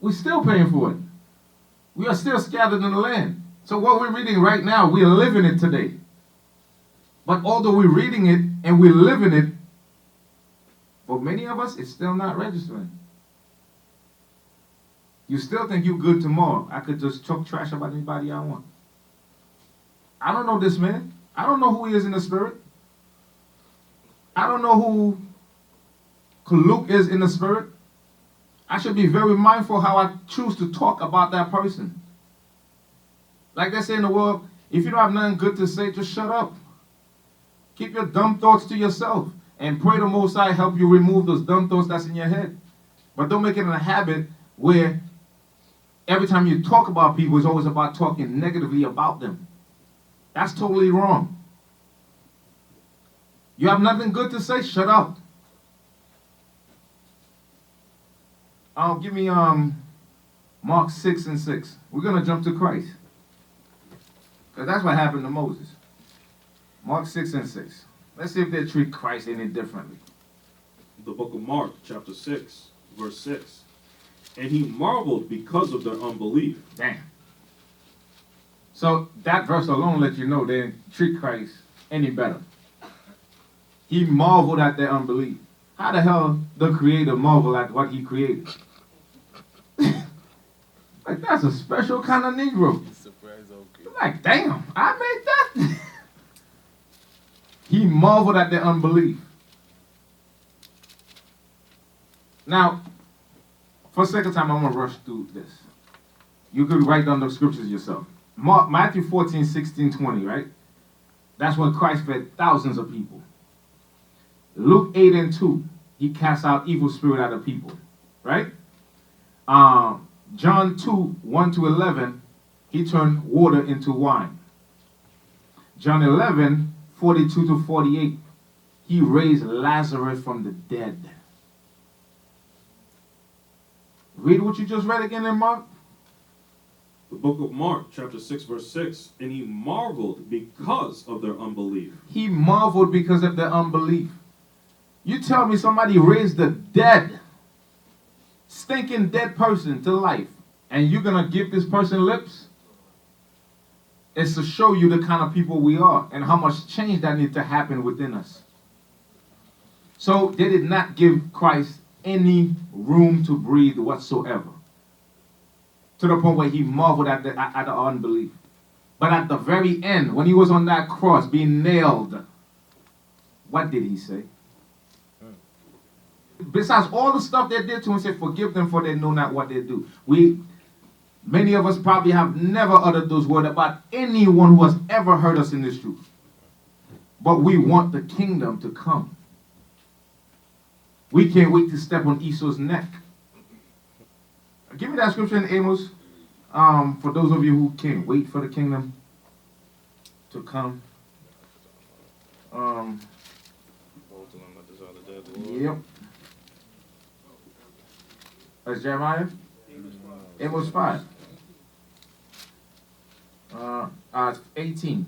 We're still paying for it. We are still scattered in the land. So what we're reading right now, we are living it today. But although we're reading it and we're living it, for many of us, it's still not registering. You still think you're good tomorrow. I could just talk trash about anybody I want. I don't know this man. I don't know who he is in the spirit. I don't know who Kaluk is in the spirit. I should be very mindful how I choose to talk about that person. Like they say in the world, if you don't have nothing good to say, just shut up. Keep your dumb thoughts to yourself and pray the Most High help you remove those dumb thoughts that's in your head. But don't make it a habit where every time you talk about people, it's always about talking negatively about them. That's totally wrong. You have nothing good to say, shut up. Give me Mark 6:6. We're going to jump to Christ. Because that's what happened to Moses. Mark 6:6. Let's see if they treat Christ any differently. The book of Mark, chapter 6, verse 6. And he marveled because of their unbelief. Damn. So that verse alone lets you know they didn't treat Christ any better. He marveled at their unbelief. How the hell the Creator marvel at what he created? Like, that's a special kind of Negro. Like, damn, I made that? He marveled at their unbelief. Now, for the sake of time, I'm going to rush through this. You could write down the scriptures yourself. Matthew 14, 16, 20, right? That's when Christ fed thousands of people. Luke 8:2, he cast out evil spirit out of people, right? John 2:1-11, he turned water into wine. John 11:42-48, he raised Lazarus from the dead. Read what you just read again in Mark. The book of Mark, chapter 6, verse 6. And he marveled because of their unbelief. He marveled because of their unbelief. You tell me somebody raised the dead, stinking dead person to life, and you're going to give this person lips? It's to show you the kind of people we are and how much change that needs to happen within us. So they did not give Christ any room to breathe whatsoever, to the point where he marveled at the unbelief. But at the very end, when he was on that cross being nailed, what did he say? Besides all the stuff they did to him, he said, forgive them for they know not what they do. Many of us probably have never uttered those words about anyone who has ever heard us in this truth. But we want the kingdom to come. We can't wait to step on Esau's neck. Give me that scripture in Amos. For those of you who can't wait for the kingdom to come. Yep. That's Jeremiah? Amos 5. 18.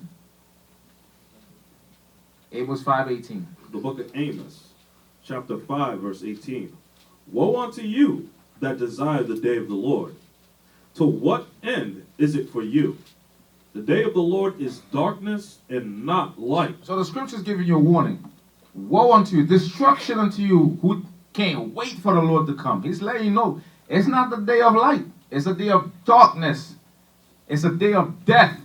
Amos 5:18. The book of Amos, chapter 5, verse 18. Woe unto you that desire the day of the Lord. To what end is it for you? The day of the Lord is darkness and not light. So the scripture's giving you a warning. Woe unto you, destruction unto you who can't wait for the Lord to come. He's letting you know it's not the day of light. It's a day of darkness. It's a day of death.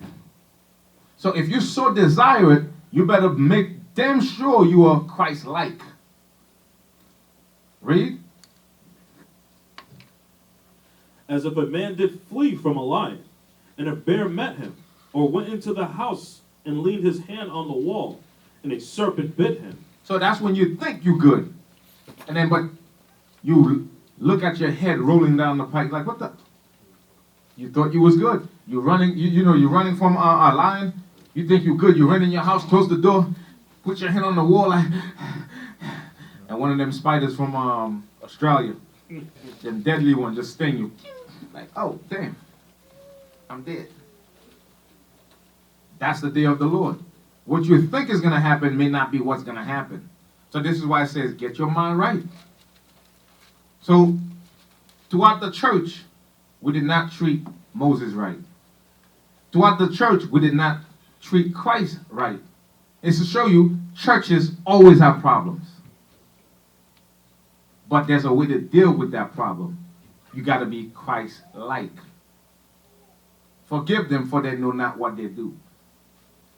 So if you so desire it, you better make damn sure you are Christ-like. Read. As if a man did flee from a lion, and a bear met him, or went into the house and leaned his hand on the wall, and a serpent bit him. So that's when you think you're good. And then, but you look at your head rolling down the pike like, what the? You thought you was good. You're running, you're running from a lion. You think you're good. You run in your house, close the door, put your hand on the wall, like, and one of them spiders from Australia, them deadly ones, just sting you. Like, oh, damn, I'm dead. That's the day of the Lord. What you think is going to happen may not be what's going to happen. So this is why it says, get your mind right. So throughout the church, we did not treat Moses right. Throughout the church, we did not treat Christ right. It's to show you churches always have problems. But there's a way to deal with that problem. You got to be Christ-like. Forgive them for they know not what they do.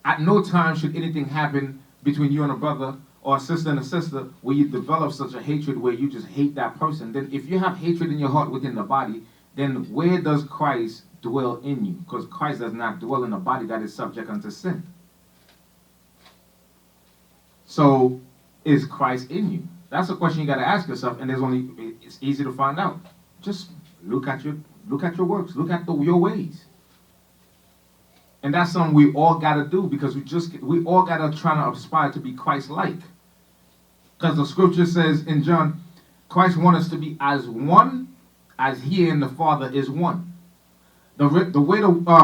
At no time should anything happen between you and a brother or a sister and a sister where you develop such a hatred where you just hate that person. Then if you have hatred in your heart within the body, then where does Christ dwell in you? Because Christ does not dwell in a body that is subject unto sin. So is Christ in you? That's a question you got to ask yourself, and it's easy to find out. Just look at your works, look at your ways. And that's something we all got to do, because we all got to try to aspire to be Christ-like. Because the scripture says in John, Christ wants us to be as one as he and the Father is one. The way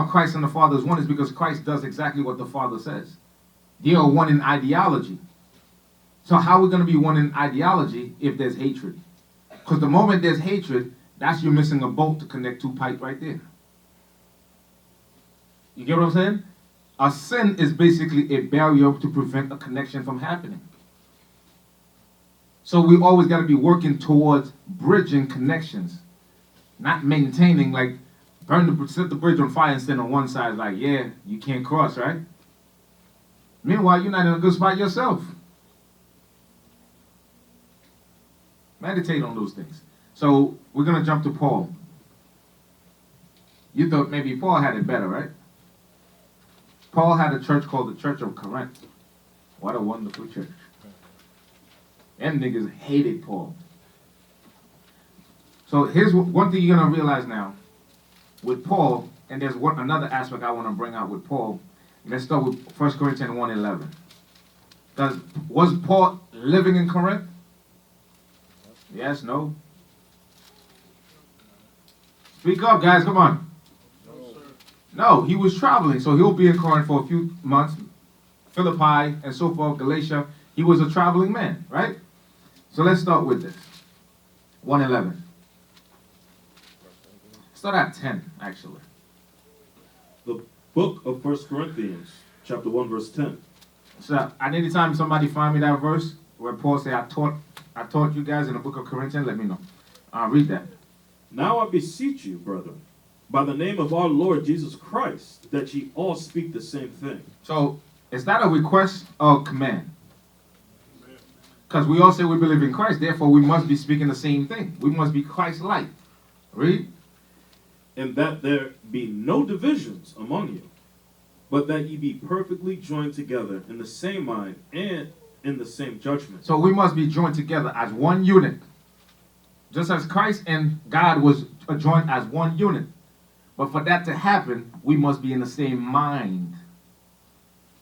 Christ and the Father is one is because Christ does exactly what the Father says. They are one in ideology. So how are we going to be one in ideology if there's hatred? Because the moment there's hatred, that's you missing a bolt to connect two pipes right there. You get what I'm saying? A sin is basically a barrier to prevent a connection from happening. So we always got to be working towards bridging connections, not maintaining, like, set the bridge on fire and stand on one side, like, yeah, you can't cross, right? Meanwhile, you're not in a good spot yourself. Meditate on those things. So we're going to jump to Paul. You thought maybe Paul had it better, right? Paul had a church called the Church of Corinth. What a wonderful church. Them niggas hated Paul. So here's one thing you're going to realize now. With Paul, and there's another aspect I want to bring out with Paul. Let's start with 1 Corinthians 1:11. Was Paul living in Corinth? Yes, no? Speak up, guys. Come on. No, he was traveling, so he'll be in Corinth for a few months, Philippi, and so forth, Galatia. He was a traveling man, right? So let's start with this. 1:11. Start at 10, actually. The book of 1 Corinthians, chapter 1, verse 10. So, at any time somebody find me that verse where Paul said, I taught you guys in the book of Corinthians, let me know. I'll read that. Now I beseech you, brethren, by the name of our Lord Jesus Christ, that ye all speak the same thing. So, is that a request or a command? Because we all say we believe in Christ, therefore we must be speaking the same thing. We must be Christ-like. Read. And that there be no divisions among you, but that ye be perfectly joined together in the same mind and in the same judgment. So we must be joined together as one unit. Just as Christ and God was joined as one unit. But for that to happen, we must be in the same mind.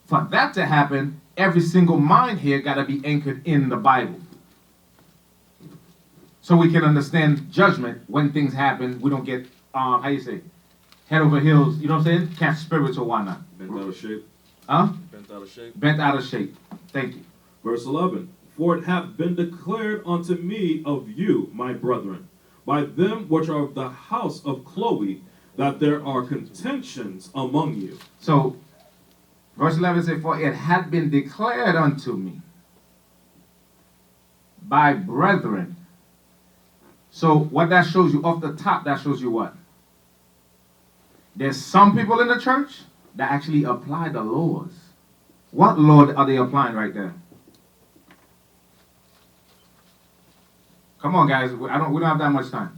For that to happen, every single mind here got to be anchored in the Bible. So we can understand judgment when things happen. We don't get, how you say, head over heels, you know what I'm saying? Catch spirits or whatnot. Bent out of shape. Huh? Bent out of shape. Bent out of shape. Thank you. Verse 11. For it hath been declared unto me of you, my brethren, by them which are of the house of Chloe, that there are contentions among you. So, verse 11 says, for it had been declared unto me by brethren. So, what that shows you, off the top, that shows you what? There's some people in the church that actually apply the laws. What law are they applying right there? Come on, guys. We don't have that much time.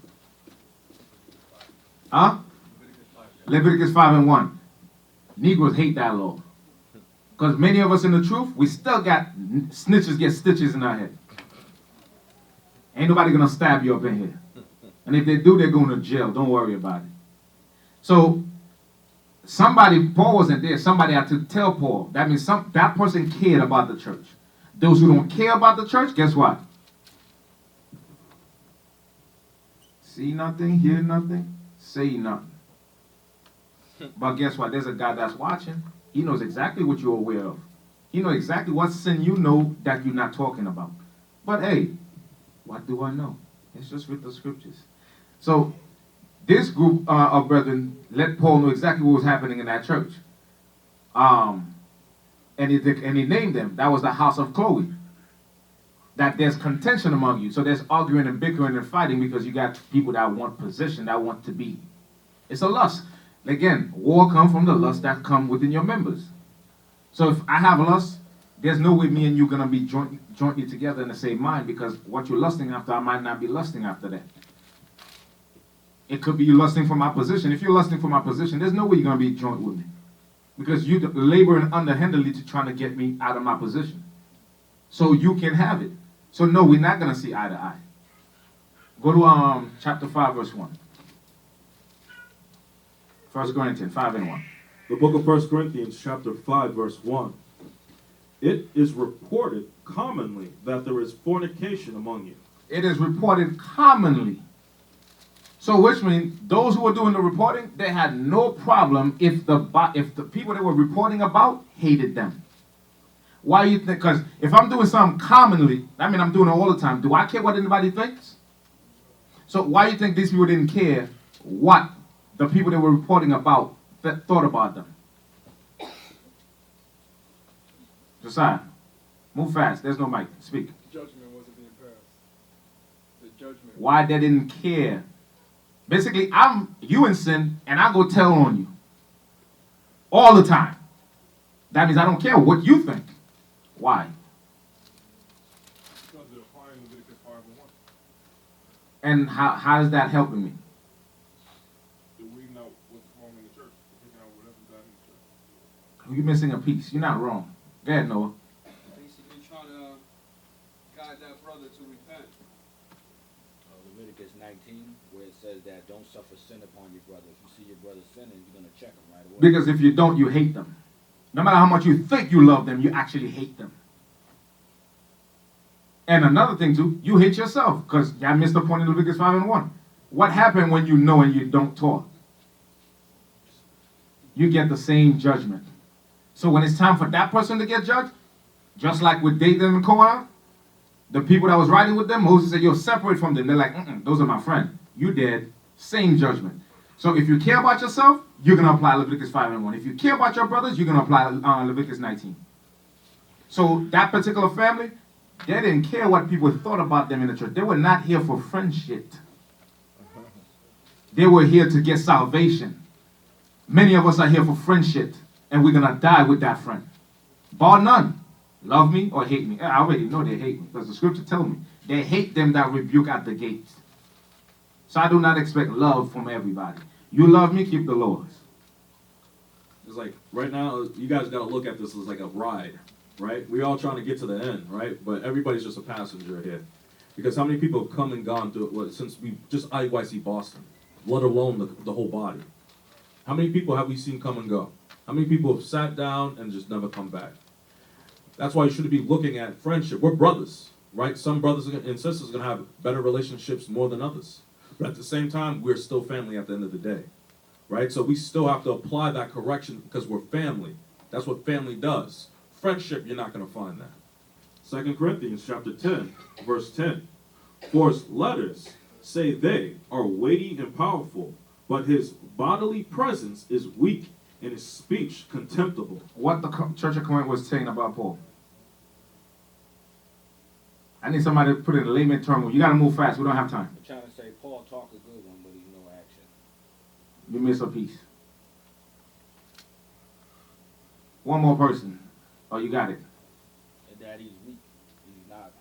Huh? Leviticus 5:1. Negroes hate that law. Because many of us in the truth, we still got snitches get stitches in our head. Ain't nobody going to stab you up in here. And if they do, they're going to jail. Don't worry about it. So, Paul wasn't there. Somebody had to tell Paul. That means that person cared about the church. Those who don't care about the church, guess what? See nothing, hear nothing, say nothing. But guess what? There's a God that's watching. He knows exactly what you're aware of. He knows exactly what sin you know that you're not talking about. But hey, what do I know? It's just with the scriptures. So this group of brethren let Paul know exactly what was happening in that church. And he named them. That was the house of Chloe. That there's contention among you. So there's arguing and bickering and fighting because you got people that want position, that want to be. It's a lust. Again, war comes from the lust that come within your members. So if I have lust, there's no way me and you gonna be jointly together in the same mind, because what you're lusting after, I might not be lusting after that. It could be you lusting for my position. If you're lusting for my position, there's no way you're gonna be joint with me, because you're laboring underhandedly to trying to get me out of my position, so you can have it. So no, we're not gonna see eye to eye. Go to chapter 5, verse 1. 1 Corinthians 5:1. The book of 1 Corinthians, chapter 5, verse 1. It is reported commonly that there is fornication among you. It is reported commonly. So which means those who were doing the reporting, they had no problem if the people they were reporting about hated them. Why you think? Because if I'm doing something commonly, I mean I'm doing it all the time. Do I care what anybody thinks? So why you think these people didn't care what the people they were reporting about thought about them? Josiah, move fast. There's no mic. Speak. Judgment wasn't being passed. The judgment. Why they didn't care? Basically, you in sin, and I go tell on you all the time. That means I don't care what you think. Why? Because they're applying Leviticus 5:1. And how is that helping me? They're weeding out what's wrong in the church. They're taking out whatever's bad in the church. You're missing a piece. You're not wrong. Go ahead, Noah. Basically trying to guide that brother to repent. Leviticus 19, where it says that don't suffer sin upon your brother. If you see your brother sinning, you're going to check him right away. Because if you don't, you hate them. No matter how much you think you love them, you actually hate them. And another thing too, you hate yourself, because I missed the point in Leviticus 5:1. what happened when you know and you don't talk? You get the same judgment. So when it's time for that person to get judged, just like with Dathan and Korah, the people that was riding with them, Moses said, you're separate from them. They're like, those are my friends. You dead. Same judgment. So if you care about yourself, you're going to apply Leviticus 5:1. If you care about your brothers, you're going to apply Leviticus 19. So that particular family, they didn't care what people thought about them in the church. They were not here for friendship. They were here to get salvation. Many of us are here for friendship, and we're going to die with that friend. Bar none. Love me or hate me. I already know they hate me, because the scripture tells me they hate them that rebuke at the gates. So I do not expect love from everybody. You love me, keep the laws. It's like, right now, you guys got to look at this as like a ride, right? We're all trying to get to the end, right? But everybody's just a passenger here. Because how many people have come and gone through it since we just IUIC Boston, let alone the whole body? How many people have we seen come and go? How many people have sat down and just never come back? That's why you shouldn't be looking at friendship. We're brothers, right? Some brothers and sisters are going to have better relationships more than others. But at the same time, we're still family at the end of the day, right? So we still have to apply that correction because we're family. That's what family does. Friendship, you're not going to find that. 2 Corinthians chapter 10, verse 10. For his letters, say they, are weighty and powerful, but his bodily presence is weak and his speech contemptible. What the Church of Corinth was saying about Paul. I need somebody to put it in layman term. You got to move fast. We don't have time. I'm trying to say Paul talk a good one, but he's no action. You miss a piece. One more person. Oh, you got it. And that he's weak. He's not.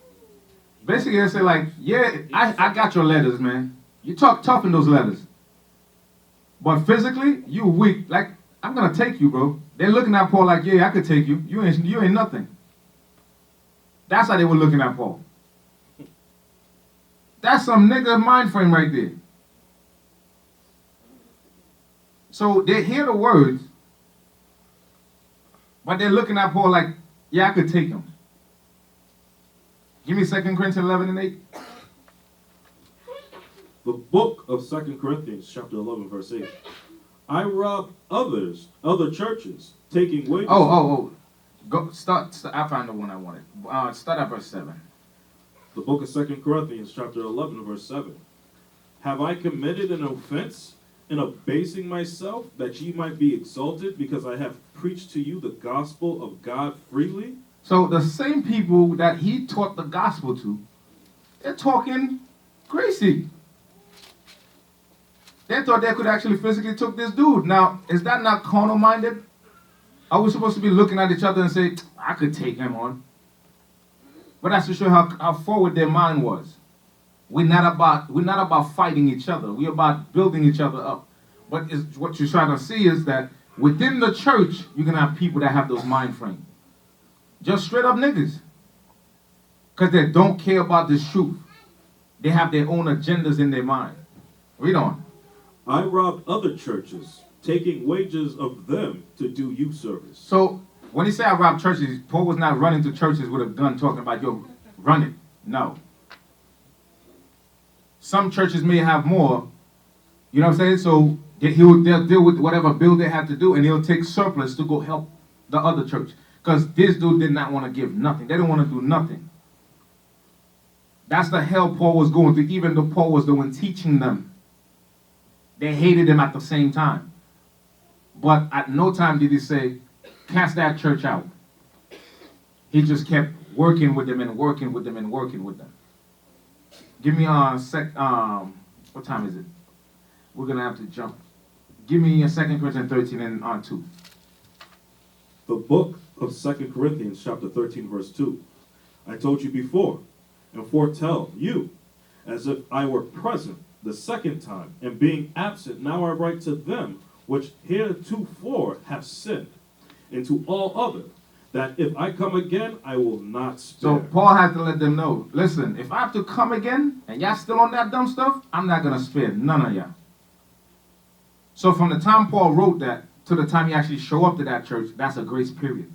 Basically, they say like, yeah, I got your letters, man. You talk tough in those letters. But physically, you weak. Like, I'm going to take you, bro. They're looking at Paul like, yeah, I could take you. You ain't nothing. That's how they were looking at Paul. That's some nigga mind frame right there. So they hear the words, but they're looking at Paul like, yeah, I could take him. Give me 2 Corinthians 11 and 8. The book of 2 Corinthians chapter 11, verse 8. I robbed other churches, taking wages. Go start. I found the one I wanted. Start at verse 7. The book of 2 Corinthians chapter 11, verse 7. Have I committed an offense in abasing myself, that ye might be exalted, because I have preached to you the gospel of God freely? So the same people that he taught the gospel to, they're talking crazy. They thought they could actually physically took this dude. Now, is that not carnal-minded? Are we supposed to be looking at each other and say, I could take him on? But that's to show how forward their mind was. We're not about fighting each other. We're about building each other up. But what you're trying to see is that within the church, you're going to have people that have those mind frames. Just straight up niggas. Because they don't care about this truth. They have their own agendas in their mind. Read on. I robbed other churches, taking wages of them to do you service. So when he said I robbed churches, Paul was not running to churches with a gun talking about, yo, run it. No. Some churches may have more. You know what I'm saying? So they'll deal with whatever bill they have to do, and he'll take surplus to go help the other church. Because this dude did not want to give nothing. They didn't want to do nothing. That's the hell Paul was going through, even though Paul was the one teaching them. They hated him at the same time. But at no time did he say, cast that church out. He just kept working with them and working with them and working with them. Give me what time is it? We're going to have to jump. Give me 2 Corinthians 13 and on 2. The book of 2 Corinthians chapter 13, verse 2. I told you before, and foretell you, as if I were present the second time, and being absent, now I write to them which heretofore have sinned, and to all other, that if I come again, I will not spare. So Paul has to let them know, listen, if I have to come again, and y'all still on that dumb stuff, I'm not going to spare none of y'all. So from the time Paul wrote that, to the time he actually show up to that church, that's a grace period.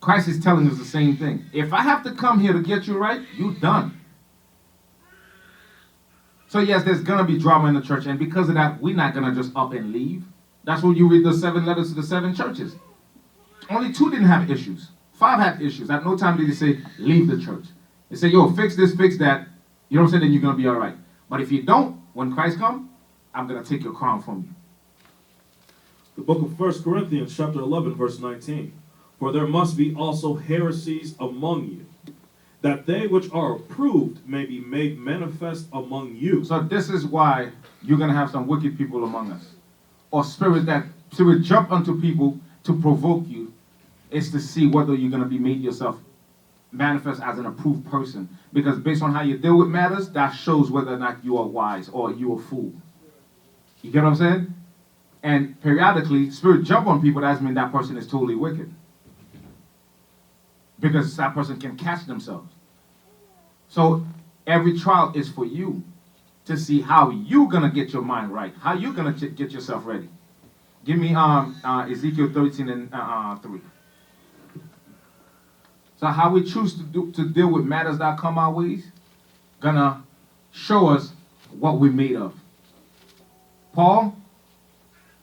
Christ is telling us the same thing. If I have to come here to get you right, you done. So yes, there's gonna be drama in the church, and because of that, we're not gonna just up and leave. That's when you read the 7 letters to the 7 churches. Only 2 didn't have issues. 5 had issues. At no time did he say, leave the church. They say, yo, fix this, fix that. You know what I'm saying? Then you're gonna be all right. But if you don't, when Christ comes, I'm gonna take your crown from you. The book of 1 Corinthians chapter 11, verse 19. For there must be also heresies among you, that they which are approved may be made manifest among you. So this is why you're gonna have some wicked people among us. Or spirit jump onto people to provoke you, is to see whether you're gonna be made yourself manifest as an approved person. Because based on how you deal with matters, that shows whether or not you are wise or you are fool. You get what I'm saying? And periodically, spirit jump on people, that doesn't mean that person is totally wicked. Because that person can catch themselves. So every trial is for you to see how you gonna get your mind right, how you gonna get yourself ready. Give me Ezekiel 13 and 3. So how we choose to deal with matters that come our ways, gonna show us what we're made of. Paul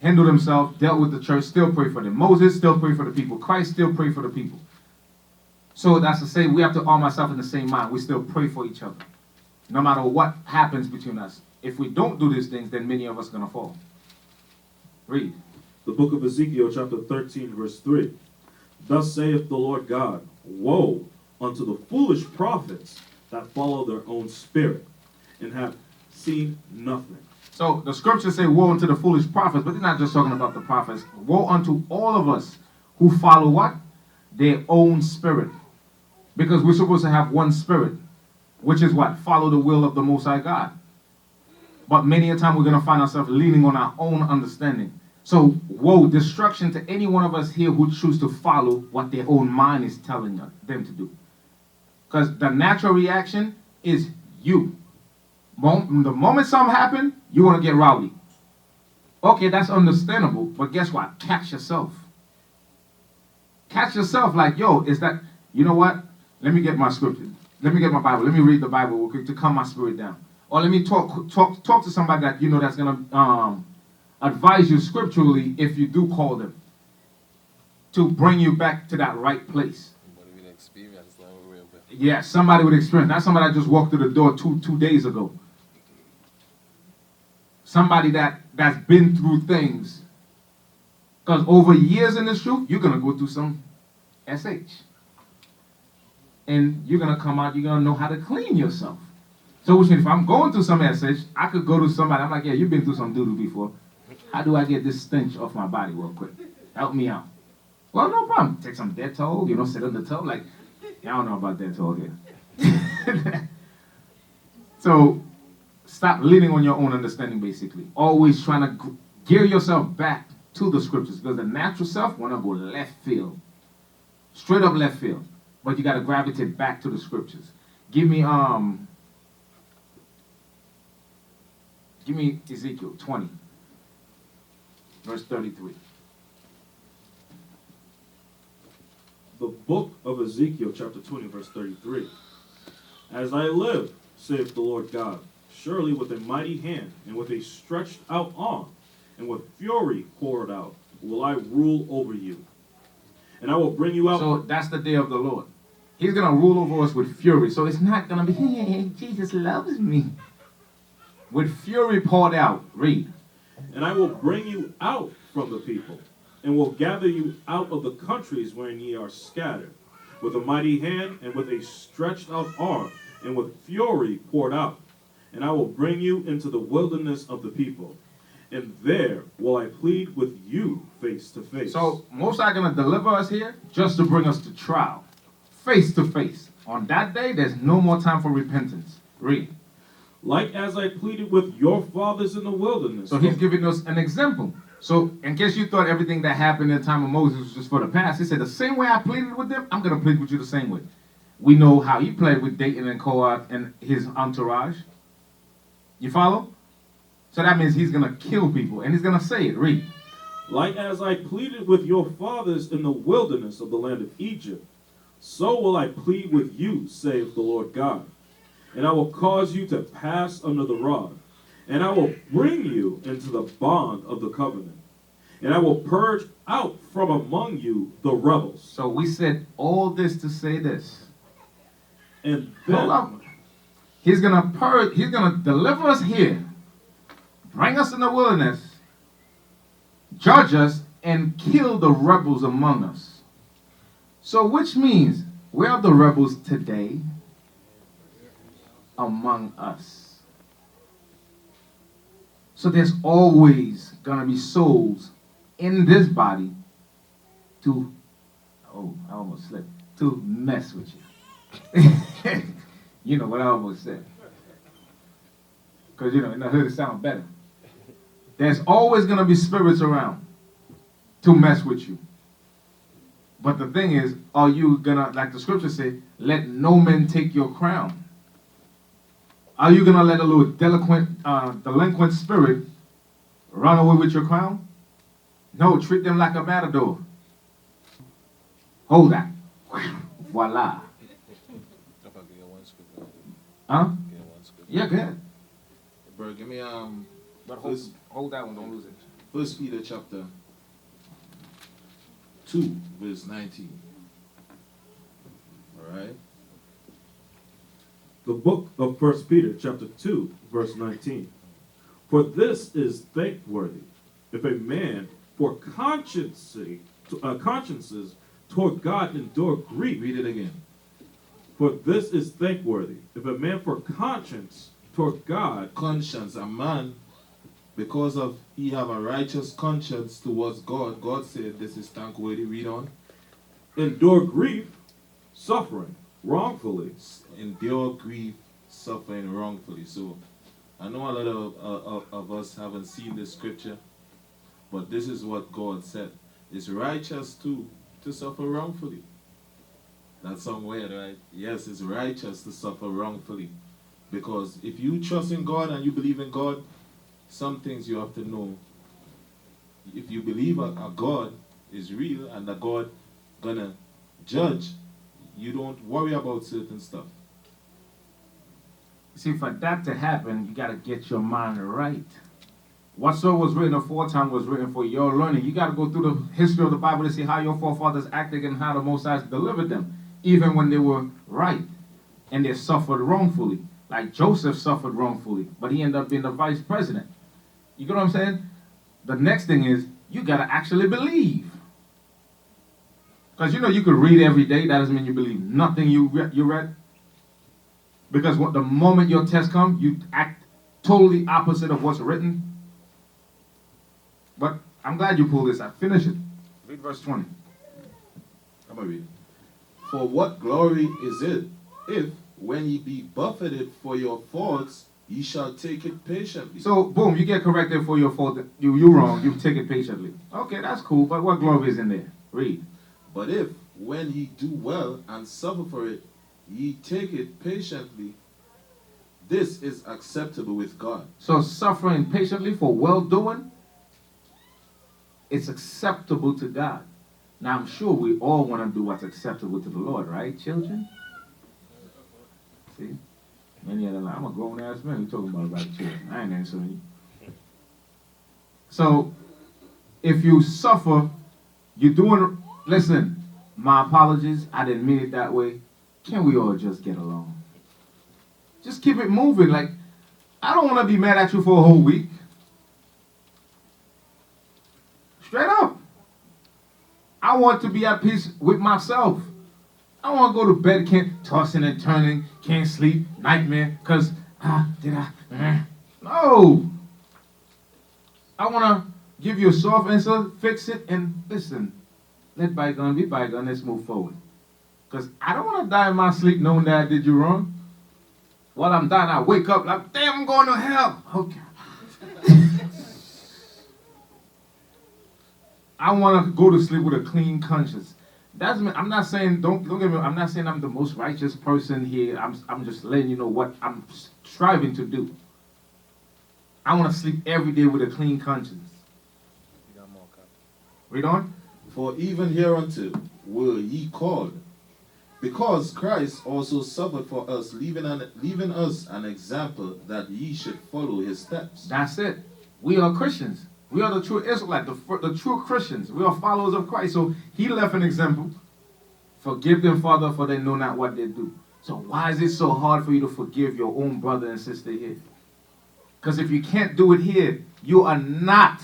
handled himself, dealt with the church, still prayed for them. Moses still prayed for the people. Christ still prayed for the people. So that's to say, we have to arm ourselves in the same mind. We still pray for each other, no matter what happens between us. If we don't do these things, then many of us are going to fall. Read. The book of Ezekiel chapter 13, verse 3. Thus saith the Lord God, woe unto the foolish prophets that follow their own spirit, and have seen nothing. So the scriptures say woe unto the foolish prophets, but they're not just talking about the prophets. Woe unto all of us who follow what? Their own spirit. Because we're supposed to have one spirit, which is what? Follow the will of the Most High God. But many a time we're going to find ourselves leaning on our own understanding. So woe, destruction to any one of us here who choose to follow what their own mind is telling them to do. Because the natural reaction is you. The moment something happens, you want to get rowdy. Okay, that's understandable, but guess what? Catch yourself. Catch yourself like, yo, is that, you know what? Let me get my scripture. Let me get my Bible. Let me read the Bible real quick to calm my spirit down. Or let me talk to somebody that you know that's going to advise you scripturally if you do call them to bring you back to that right place. Yeah, somebody with experience. Not somebody that just walked through the door two days ago. Somebody that's been through things. Because over years in this truth, you're going to go through some SH. And you're going to come out, you're going to know how to clean yourself. So which means if I'm going through some SH, I could go to somebody, I'm like, yeah, you've been through some doo-doo before. How do I get this stench off my body real quick? Help me out. Well, no problem. Take some Dettol, sit on the tub. Like, I don't know about Dettol here. So, stop leaning on your own understanding, basically. Always trying to gear yourself back to the scriptures. Because the natural self want to go left field. Straight up left field. But you got to gravitate back to the scriptures. Give me Ezekiel 20, verse 33. The book of Ezekiel, chapter 20, verse 33. As I live, saith the Lord God, surely with a mighty hand, and with a stretched out arm, and with fury poured out, will I rule over you. And I will bring you out. So that's the day of the Lord. He's going to rule over us with fury. So it's not going to be, hey, Jesus loves me. With fury poured out. Read. And I will bring you out from the people, and will gather you out of the countries wherein ye are scattered, with a mighty hand, and with a stretched out arm, and with fury poured out. And I will bring you into the wilderness of the people, and there will I plead with you face to face. So Most High going to deliver us here just to bring us to trial. Face to face. On that day, there's no more time for repentance. Read. Like as I pleaded with your fathers in the wilderness. So he's giving us an example. So in case you thought everything that happened in the time of Moses was just for the past, he said the same way I pleaded with them, I'm going to plead with you the same way. We know how he played with Dayton and Korah and his entourage. You follow? So that means he's going to kill people. And he's going to say it. Read. Like as I pleaded with your fathers in the wilderness of the land of Egypt, so will I plead with you, saith the Lord God. and I will cause you to pass under the rod, and I will bring you into the bond of the covenant, and I will purge out from among you the rebels. So we said all this to say this. And Hold then, up. He's gonna deliver us here, bring us in the wilderness, judge us, and kill the rebels among us. So which means, where are the rebels today? Among us. So there's always gonna be souls in this body to, oh, I almost slipped, to mess with you. You know what I almost said. Because, in the hood it sounds better. There's always going to be spirits around to mess with you. But the thing is, are you going to, like the scripture said, let no man take your crown? Are you going to let a little delinquent spirit run away with your crown? No, treat them like a matador. Hold that. Voila. Huh? Yeah, go ahead. Bro, give me But First- hold that one, don't lose it. 1 Peter chapter 2, verse 19. Alright? the book of 1 Peter, chapter 2, verse 19. For this is thankworthy, if a man for consciences toward God endure grief. Read it again. For this is thankworthy, if a man for conscience toward God Conscience, a man, because of he have a righteous conscience towards God, God said this is thankworthy. Read on. endure grief, suffering wrongfully. Endure grief, suffering wrongfully. So, I know a lot of us haven't seen this scripture, but this is what God said. It's righteous to suffer wrongfully. That's some weird, right? Yes, it's righteous to suffer wrongfully. Because if you trust in God and you believe in God, some things you have to know. If you believe a God is real and a God gonna judge, you don't worry about certain stuff. See, for that to happen, you got to get your mind right. Whatsoever was written aforetime was written for your learning. You got to go through the history of the Bible to see how your forefathers acted and how the Most High delivered them, even when they were right and they suffered wrongfully. Like Joseph suffered wrongfully, but he ended up being the vice president. You get what I'm saying? The next thing is, you got to actually believe. Because you could read every day, that doesn't mean you believe nothing you read. Because the moment your test comes, you act totally opposite of what's written. But I'm glad you pulled this out. Finish it. Read verse 20. I'm gonna read. For what glory is it if, when ye be buffeted for your faults, ye shall take it patiently? So, boom, you get corrected for your fault. You wrong. You take it patiently. Okay, that's cool. But what glory is in there? Read. But if, when ye do well and suffer for it, ye take it patiently, this is acceptable with God. So, suffering patiently for well-doing, it's acceptable to God. Now, I'm sure we all want to do what's acceptable to the Lord, right, children? See? Many of them, I'm a grown-ass man. You're talking about children. I ain't answering you. So, if you suffer, you're doing... Listen, my apologies. I didn't mean it that way. Can we all just get along? Just keep it moving. Like, I don't want to be mad at you for a whole week. Straight up. I want to be at peace with myself. I want to go to bed, can't tossing and turning, can't sleep, nightmare, because, No. I want to give you a soft answer, fix it, and listen. Let bygone be bygone, let's move forward. Because I don't want to die in my sleep knowing that I did you wrong. While I'm dying, I wake up like, damn, I'm going to hell. Okay. I want to go to sleep with a clean conscience. I'm not saying, don't get me wrong, I'm not saying I'm the most righteous person here. I'm just letting you know what I'm striving to do. I want to sleep every day with a clean conscience. Read on. For even hereunto were ye called, Because Christ also suffered for us, leaving us an example that ye should follow his steps. That's it. We are Christians. We are the true Israelites, the true Christians. We are followers of Christ. So he left an example. Forgive them, Father, for they know not what they do. So why is it so hard for you to forgive your own brother and sister here? Because if you can't do it here, you are not,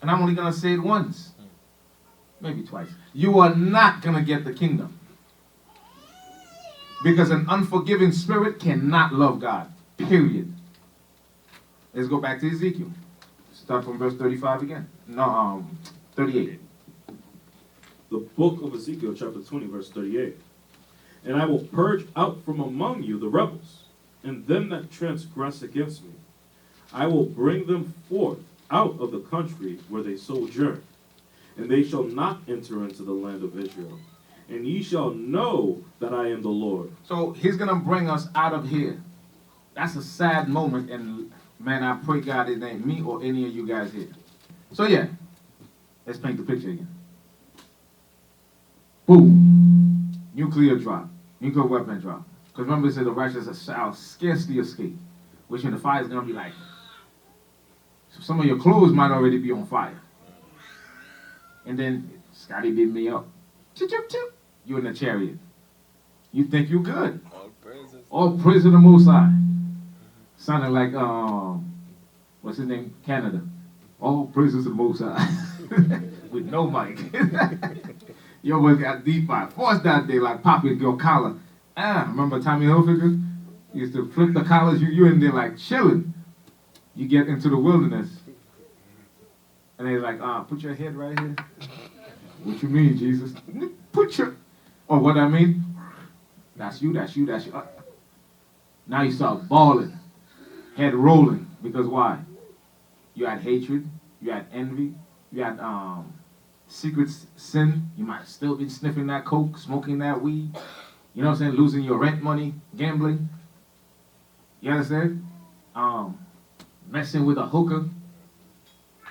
and I'm only going to say it once, maybe twice, you are not going to get the kingdom. Because an unforgiving spirit cannot love God, period. Let's go back to Ezekiel. Start from verse 35 again. No, 38. The book of Ezekiel, chapter 20, verse 38. And I will purge out from among you the rebels, and them that transgress against me. I will bring them forth out of the country where they sojourn, and they shall not enter into the land of Israel. And ye shall know that I am the Lord. So he's going to bring us out of here. That's a sad moment, and man, I pray God it ain't me or any of you guys here. So yeah, let's paint the picture again. Boom. Nuclear drop. Nuclear weapon drop. Because remember it said the righteous shall scarcely escape. Which in the fire is going to be like. So some of your clothes might already be on fire. And then Scotty beat me up. Chip, chip, chip. You in the chariot. You think you good. All praise to the Most High. Sounded like, what's his name? Canada. All praises to the Most High. With no mic. You almost got deep by force that day, like popping your collar. Remember Tommy Hilfiger? He used to flip the collars, you in there like chilling. You get into the wilderness. And they're like, put your head right here. What you mean, Jesus? Put your, or what I mean? That's you, that's you, that's you. Now you start bawling, head rolling. Because why? You had hatred, you had envy, you had secret sin. You might still be sniffing that coke, smoking that weed. You know what I'm saying? Losing your rent money, gambling. You understand? Messing with a hooker,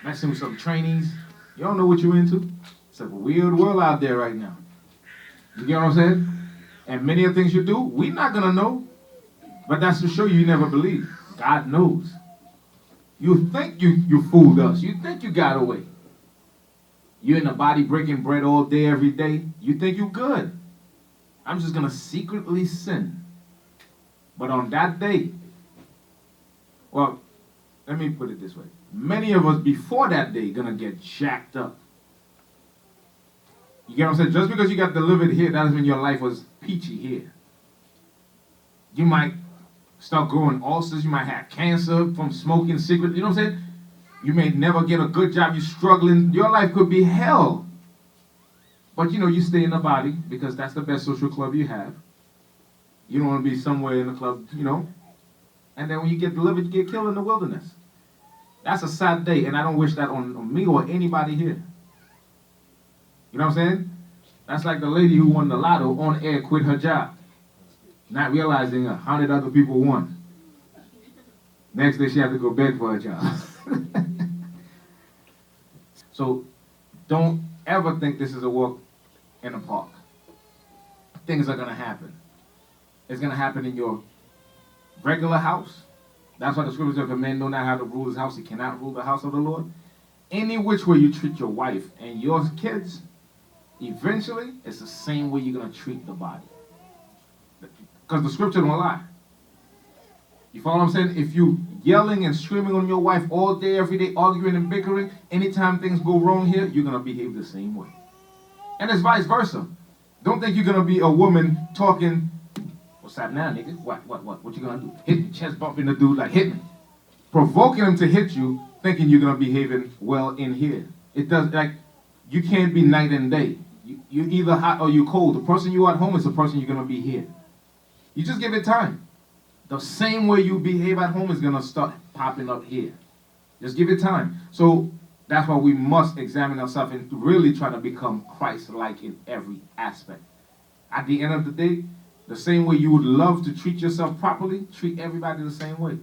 messing with some trainees. You don't know what you're into. It's a weird world out there right now. You get what I'm saying? And many of the things you do, we're not going to know. But that's to show you never believe. God knows. You think you fooled us. You think you got away. You're in the body breaking bread all day, every day. You think you're good. I'm just going to secretly sin. But on that day, well, let me put it this way. Many of us before that day going to get jacked up. You get what I'm saying? Just because you got delivered here, that doesn't mean your life was peachy here. You might start growing ulcers. You might have cancer from smoking cigarettes. You know what I'm saying? You may never get a good job. You're struggling. Your life could be hell. But, you stay in the body because that's the best social club you have. You don't want to be somewhere in the club, And then when you get delivered, you get killed in the wilderness. That's a sad day, and I don't wish that on me or anybody here. You know what I'm saying? That's like the lady who won the lotto on air quit her job, not realizing 100 other people won. Next day, she had to go beg for a job. So don't ever think this is a walk in the park. Things are going to happen. It's going to happen in your regular house. That's why the scripture says, if a man know not how to rule his house, he cannot rule the house of the Lord. Any which way you treat your wife and your kids, eventually, it's the same way you're going to treat the body. Because the scripture don't lie. You follow what I'm saying? If you yelling and screaming on your wife all day, every day, arguing and bickering, anytime things go wrong here, you're going to behave the same way. And it's vice versa. Don't think you're going to be a woman talking, what's that now, nigga? What you going to do? Hit me, chest bumping the dude like, hit me. Provoking him to hit you, thinking you're going to be behaving well in here. It does, like, you can't be night and day. You're either hot or you're cold. The person you are at home is the person you're going to be here. You just give it time. The same way you behave at home is going to start popping up here. Just give it time. So that's why we must examine ourselves and really try to become Christ-like in every aspect. At the end of the day, the same way you would love to treat yourself properly, treat everybody the same way.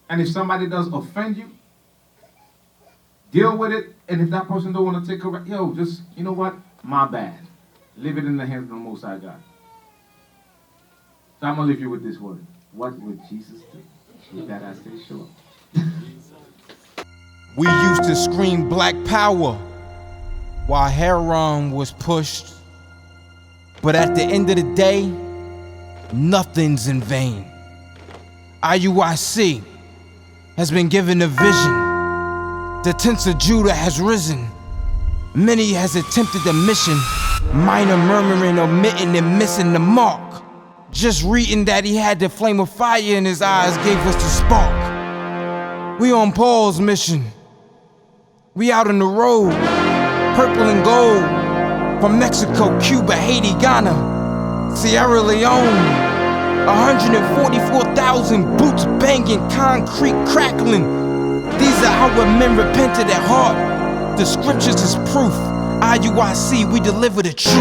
And if somebody does offend you, deal with it. And if that person don't want to take correct, just, you know what? My bad. Leave it in the hands of the Most High God. So I'm gonna leave you with this word. What would Jesus do? With that I say sure. We used to scream black power while heroin was pushed. But at the end of the day, nothing's in vain. IUIC has been given a vision. The tents of Judah has risen. Many has attempted the mission. Minor murmuring, omitting, and missing the mark. Just reading that he had the flame of fire in his eyes gave us the spark. We on Paul's mission. We out on the road, purple and gold. From Mexico, Cuba, Haiti, Ghana, Sierra Leone. 144,000 boots banging, concrete crackling. These are our men repented at heart. The scriptures is proof. IUIC, we deliver the truth.